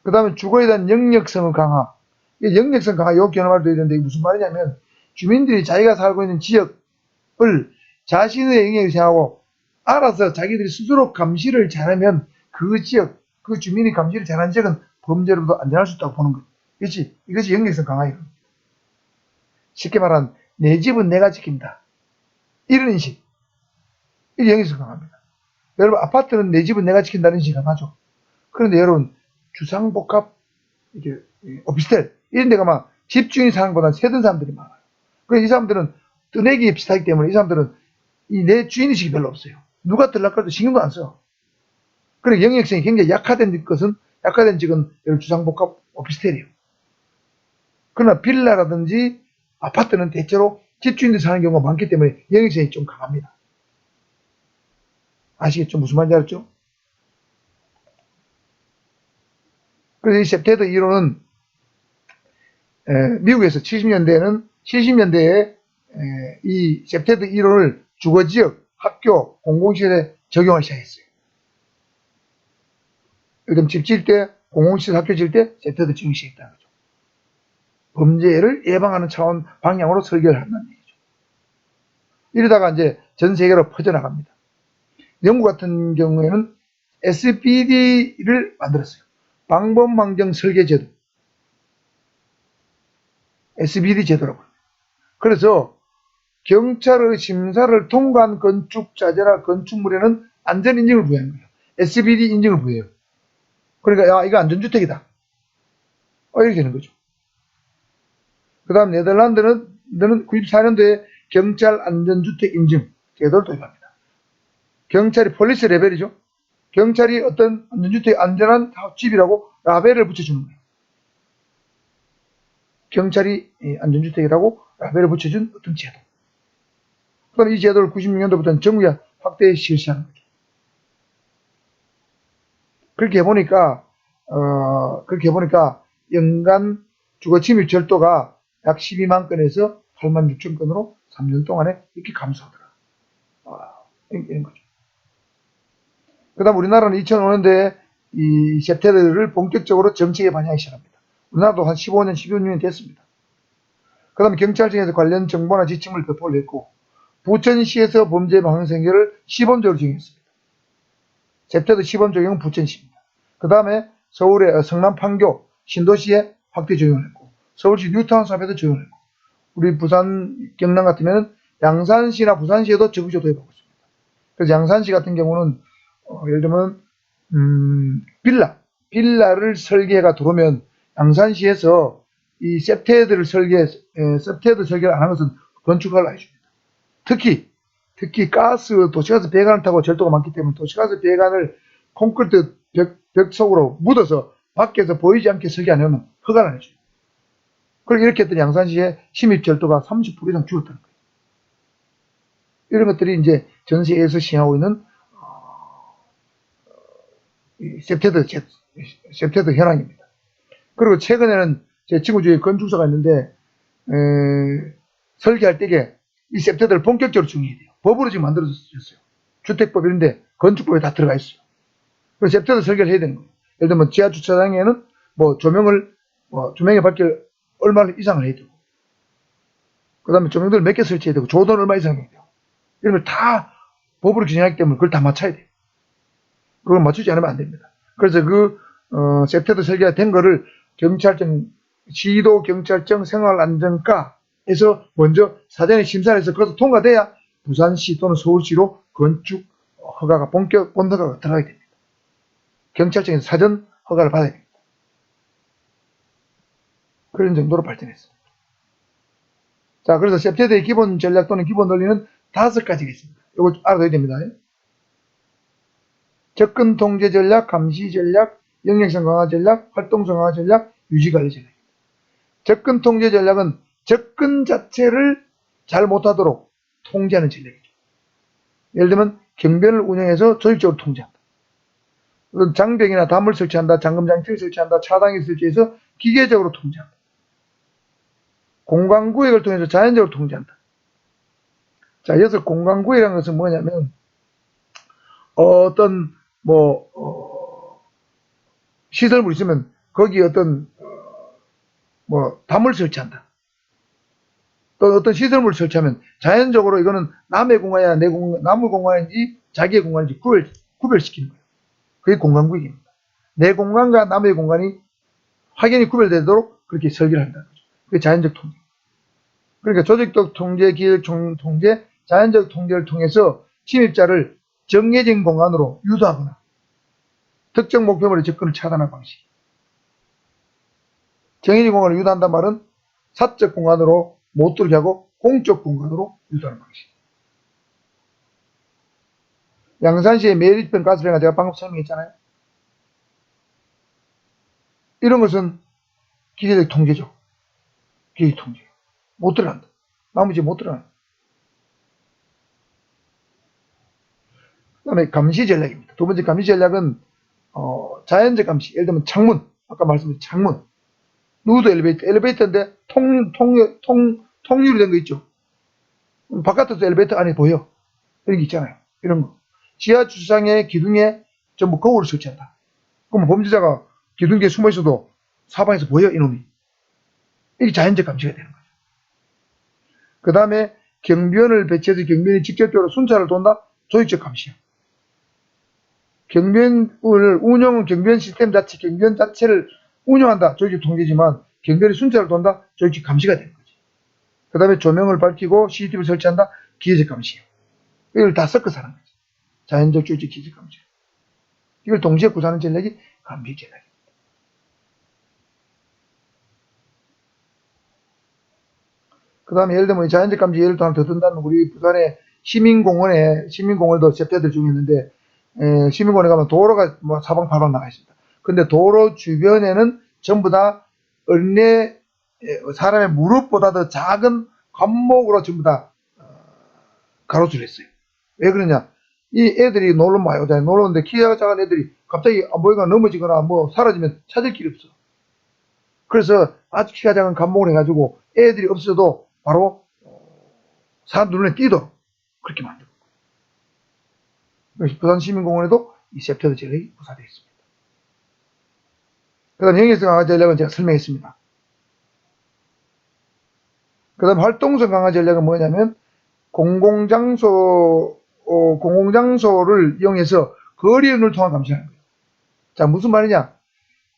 그 다음에 주거에 대한 영역성의 강화. 이 영역성 강화, 요 견해말도 있는데 이게 무슨 말이냐면 주민들이 자기가 살고 있는 지역을 자신의 영역을 생각하고 알아서 자기들이 스스로 감시를 잘하면 그 지역, 그 주민이 감시를 잘한 지역은 범죄로부터 안전할 수 있다고 보는 것. 이것이 영역성 강화예요. 쉽게 말하면 내 집은 내가 지킨다. 이런 인식. 이게 영역성 강화입니다. 여러분 아파트는 내 집은 내가 지킨다는 인식이 강하죠. 그런데 여러분 주상복합 이게 오피스텔 이런 데가 막 집주인 사람보다는 세든 사람들이 많아요. 그래서 이 사람들은 뜨내기에 비슷하기 때문에 이 사람들은 이 내 주인의식이 별로 없어요. 누가 들락거려도 신경도 안 써. 그리고 영역성이 굉장히 약화된 지역은 주상복합 오피스텔이에요. 그러나 빌라라든지 아파트는 대체로 집주인들이 사는 경우가 많기 때문에 영역성이 좀 강합니다. 아시겠죠? 무슨 말인지 알았죠? 그래서 이 셉테드 이론은 미국에서 70년대에 이 셉테드 이론을 주거지역, 학교, 공공시설에 적용을 시작했어요. 요즘 집 지을 때, 공공시설 학교 지을 때 셉테드 적용이 시작했다는 거죠. 범죄를 예방하는 차원 방향으로 설계를 한다는 얘기죠. 이러다가 이제 전 세계로 퍼져나갑니다. 영국 같은 경우에는 SBD를 만들었어요. 방범환경 설계제도. SBD 제도라고 합니다. 그래서 경찰의 심사를 통과한 건축자재나 건축물에는 안전인증을 부여하는 거예요. SBD 인증을 부여해요. 그러니까 야 이거 안전주택이다. 이렇게 되는 거죠. 그 다음 네덜란드는 94년도에 경찰 안전주택 인증 제도를 도입합니다. 경찰이 폴리스 레벨이죠. 경찰이 어떤 안전주택 안전한 집이라고 라벨을 붙여주는 거예요. 경찰이 안전주택이라고 라벨을 붙여준 어떤 제도. 그럼 이 제도를 96년도부터는 전국에 확대 실시하는 거죠. 그렇게 해보니까 연간 주거침입 절도가 약 12만 건에서 8만 6천 건으로 3년 동안에 이렇게 감소하더라. 이런 거죠. 그 다음 우리나라는 2005년도에 이 셉테드를 본격적으로 정책에 반영하기 시작합니다. 우리나라도 한 15년, 16년 됐습니다. 그 다음에 경찰청에서 관련 정보나 지침을 배포를 했고, 부천시에서 범죄 방향생계를 시범적으로 적용했습니다. 셉테드 시범 적용은 부천시입니다. 그 다음에 서울의 성남 판교, 신도시에 확대 적용을 했고, 서울시 뉴타운 샵에도 적용을 했고, 우리 부산, 경남 같으면 양산시나 부산시에도 적극적으로 도입하고 있습니다. 그래서 양산시 같은 경우는 예를 들면 빌라를 설계가 들어오면 양산시에서 이 셉테드 설계를 안 한 것은 건축허가를 해줍니다. 특히 도시가스 배관을 타고 절도가 많기 때문에 도시가스 배관을 콘크리트 벽 속으로 묻어서 밖에서 보이지 않게 설계 안 하면 허가를 안 해줍니다. 그리고 이렇게 했더니 양산시의 침입 절도가 30% 이상 줄었다는 거예요. 이런 것들이 이제 전 세계에서 시행하고 있는 셉테드 현황입니다. 그리고 최근에는 제 친구 중에 건축사가 있는데 설계할 때에 이 셉테드를 본격적으로 중요해야 돼요. 법으로 지금 만들어졌어요. 주택법 이런데 건축법에 다 들어가 있어요. 그래서 셉테드 설계를 해야 되는 거예요. 예를 들면 지하 주차장에는 조명의 밝기를 얼마 이상을 해야 되고, 그 다음에 조명들 몇 개 설치해야 되고, 조도는 얼마 이상 해야 돼요. 이런 걸 다 법으로 규정하기 때문에 그걸 다 맞춰야 돼요. 그걸 맞추지 않으면 안 됩니다. 그래서 셉테드 설계가 된 거를 시도경찰청 생활안전과에서 먼저 사전에 심사를 해서 그것도 통과돼야 부산시 또는 서울시로 건축 허가가 본허가가 들어가게 됩니다. 경찰청에서 사전 허가를 받아야 됩니다. 그런 정도로 발전했습니다. 자, 그래서 셉테드의 기본 전략 또는 기본 논리는 5가지가 있습니다. 이거 알아둬야 됩니다. 접근 통제 전략, 감시 전략, 영역성 강화 전략, 활동성 강화 전략, 유지관리 전략입니다. 접근 통제 전략은 접근 자체를 잘 못하도록 통제하는 전략이죠. 예를 들면 경비원을 운영해서 조직적으로 통제한다. 장벽이나 담을 설치한다, 잠금장치를 설치한다, 차단기를 설치해서 기계적으로 통제한다. 공간구역을 통해서 자연적으로 통제한다. 자, 여기서 공간구역이라는 것은 뭐냐면 시설물이 있으면 거기 담을 설치한다. 또 어떤 시설물을 설치하면 자연적으로 이거는 남의 공간이야, 남의 공간인지 자기의 공간인지 구별시키는 거예요. 그게 공간구역입니다. 내 공간과 남의 공간이 확연히 구별되도록 그렇게 설계를 한다는 거죠. 그게 자연적 통제. 그러니까 조직적 통제, 기계적 통제, 자연적 통제를 통해서 침입자를 정해진 공간으로 유도하거나 특정 목표물의 접근을 차단하는 방식. 정해진 공간을 유도한단 말은 사적 공간으로 못 들게 하고 공적 공간으로 유도하는 방식. 양산시의 매립변 가스배가 제가 방금 설명했잖아요. 이런 것은 기계적 통제죠. 기계적 통제. 못 들어간다. 나머지 못 들어간다. 그 다음에 감시 전략입니다. 두 번째 감시 전략은 자연적 감시. 예를 들면 창문. 아까 말씀드린 창문. 누드 엘리베이터인데 통유리 된 거 있죠. 바깥에서 엘리베이터 안에 보여. 이런 게 있잖아요. 이런 거. 지하 주차장의 기둥에 전부 거울을 설치한다. 그럼 범죄자가 기둥 뒤에 숨어 있어도 사방에서 보여, 이놈이. 이게 자연적 감시가 되는 거죠. 그 다음에 경비원을 배치해서 경비원이 직접적으로 순찰을 돈다. 조직적 감시야. 경비원 시스템 자체, 경비원 자체를 운영한다. 조직적 통제지만 경비원이 순찰을 돈다. 조직적 감시가 되는 거지. 그 다음에 조명을 밝히고 CCTV를 설치한다. 기계적 감시예요. 이걸 다 섞어서 하는 거죠. 자연적 조직 기계적 감시. 이걸 동시에 구사하는 전략이 감시 전략입니다. 그 다음에 예를 들면 자연적 감시 예를 또 하나 더 든다면 우리 부산의 시민공원도 세태들 중에 있는데 시민공원에 가면 도로가 뭐 사방팔방 나가 있습니다. 근데 도로 주변에는 전부 다 어린애 사람의 무릎보다 더 작은 관목으로 전부 다 가로수를 했어요. 왜 그러냐? 이 애들이 놀러 많이 오잖아요. 놀러 오는데 키가 작은 애들이 갑자기 안 보이거나 넘어지거나 뭐 사라지면 찾을 길이 없어. 그래서 아주 키가 작은 관목을 해가지고 애들이 없어도 바로 사람들 눈에 띄도록 그렇게 만들고. 그래서 부산시민공원에도 이 세프티드 전략이 구사되어 있습니다. 그 다음 형해성 강화 전략은 제가 설명했습니다. 그 다음 활동성 강화 전략은 뭐냐면 공공장소를 이용해서 거리를 통한 감시하는 거예요. 자, 무슨 말이냐?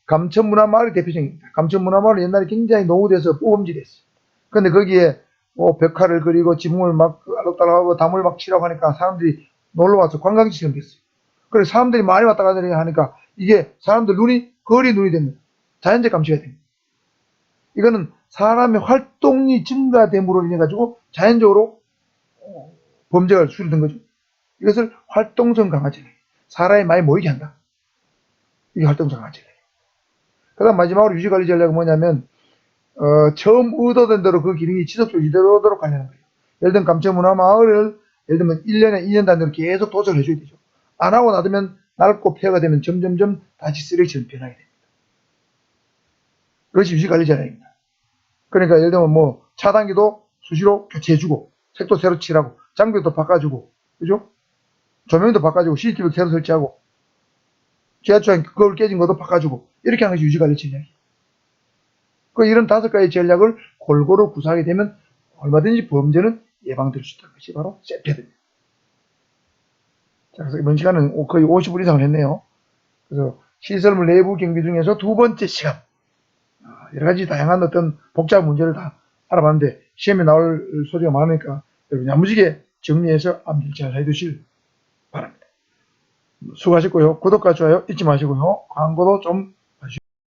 감천문화마을이 대표적입니다. 감천문화마을은 옛날에 굉장히 노후돼서 뽑음지됐어요. 근데 거기에 뭐 벽화를 그리고 지붕을 막 알록달록하고 담을 막 칠하고 하니까 사람들이 놀러와서 관광지처럼 됐어요. 그래서 사람들이 많이 왔다 가다 하니까 이게 사람들 거리 눈이 됩니다. 자연적 감시가 됩니다. 이거는 사람의 활동이 증가됨으로 인해 가지고 자연적으로 범죄가 줄어든 거죠. 이것을 활동성 강화 전략. 사람이 많이 모이게 한다. 이게 활동성 강화 전략. 그 다음 마지막으로 유지관리 전략은 뭐냐면 처음 의도된 대로 그 기능이 지속적으로 유지되도록 하려는 거예요. 예를 들면 감천문화마을을 예를 들면 1년에 2년 단위로 계속 도색을 해줘야 되죠. 안 하고 놔두면 낡고 폐허가 되면 점점점 다시 쓰레기처럼 변하게 됩니다. 그것이 유지관리 전략입니다. 그러니까 예를 들면 뭐 차단기도 수시로 교체해주고 색도 새로 칠하고 장비도 바꿔주고 그죠? 조명도 바꿔주고 CCTV도 새로 설치하고 지하철 거울 깨진 것도 바꿔주고 이렇게 하는 것이 유지관리 전략이에요. 이런 5가지 전략을 골고루 구사하게 되면 얼마든지 범죄는 예방될 수 있다는 것이 바로 세프티드입니다. 자, 그래서 이번 시간은 거의 50분 이상을 했네요. 그래서 시설물 내부 경비 중에서 2번째 시간 여러 가지 다양한 어떤 복잡한 문제를 다 알아봤는데 시험에 나올 소리가 많으니까 여러분 야무지게 정리해서 암기를 잘 해두실 바랍니다. 수고하셨고요. 구독과 좋아요 잊지 마시고요. 광고도 좀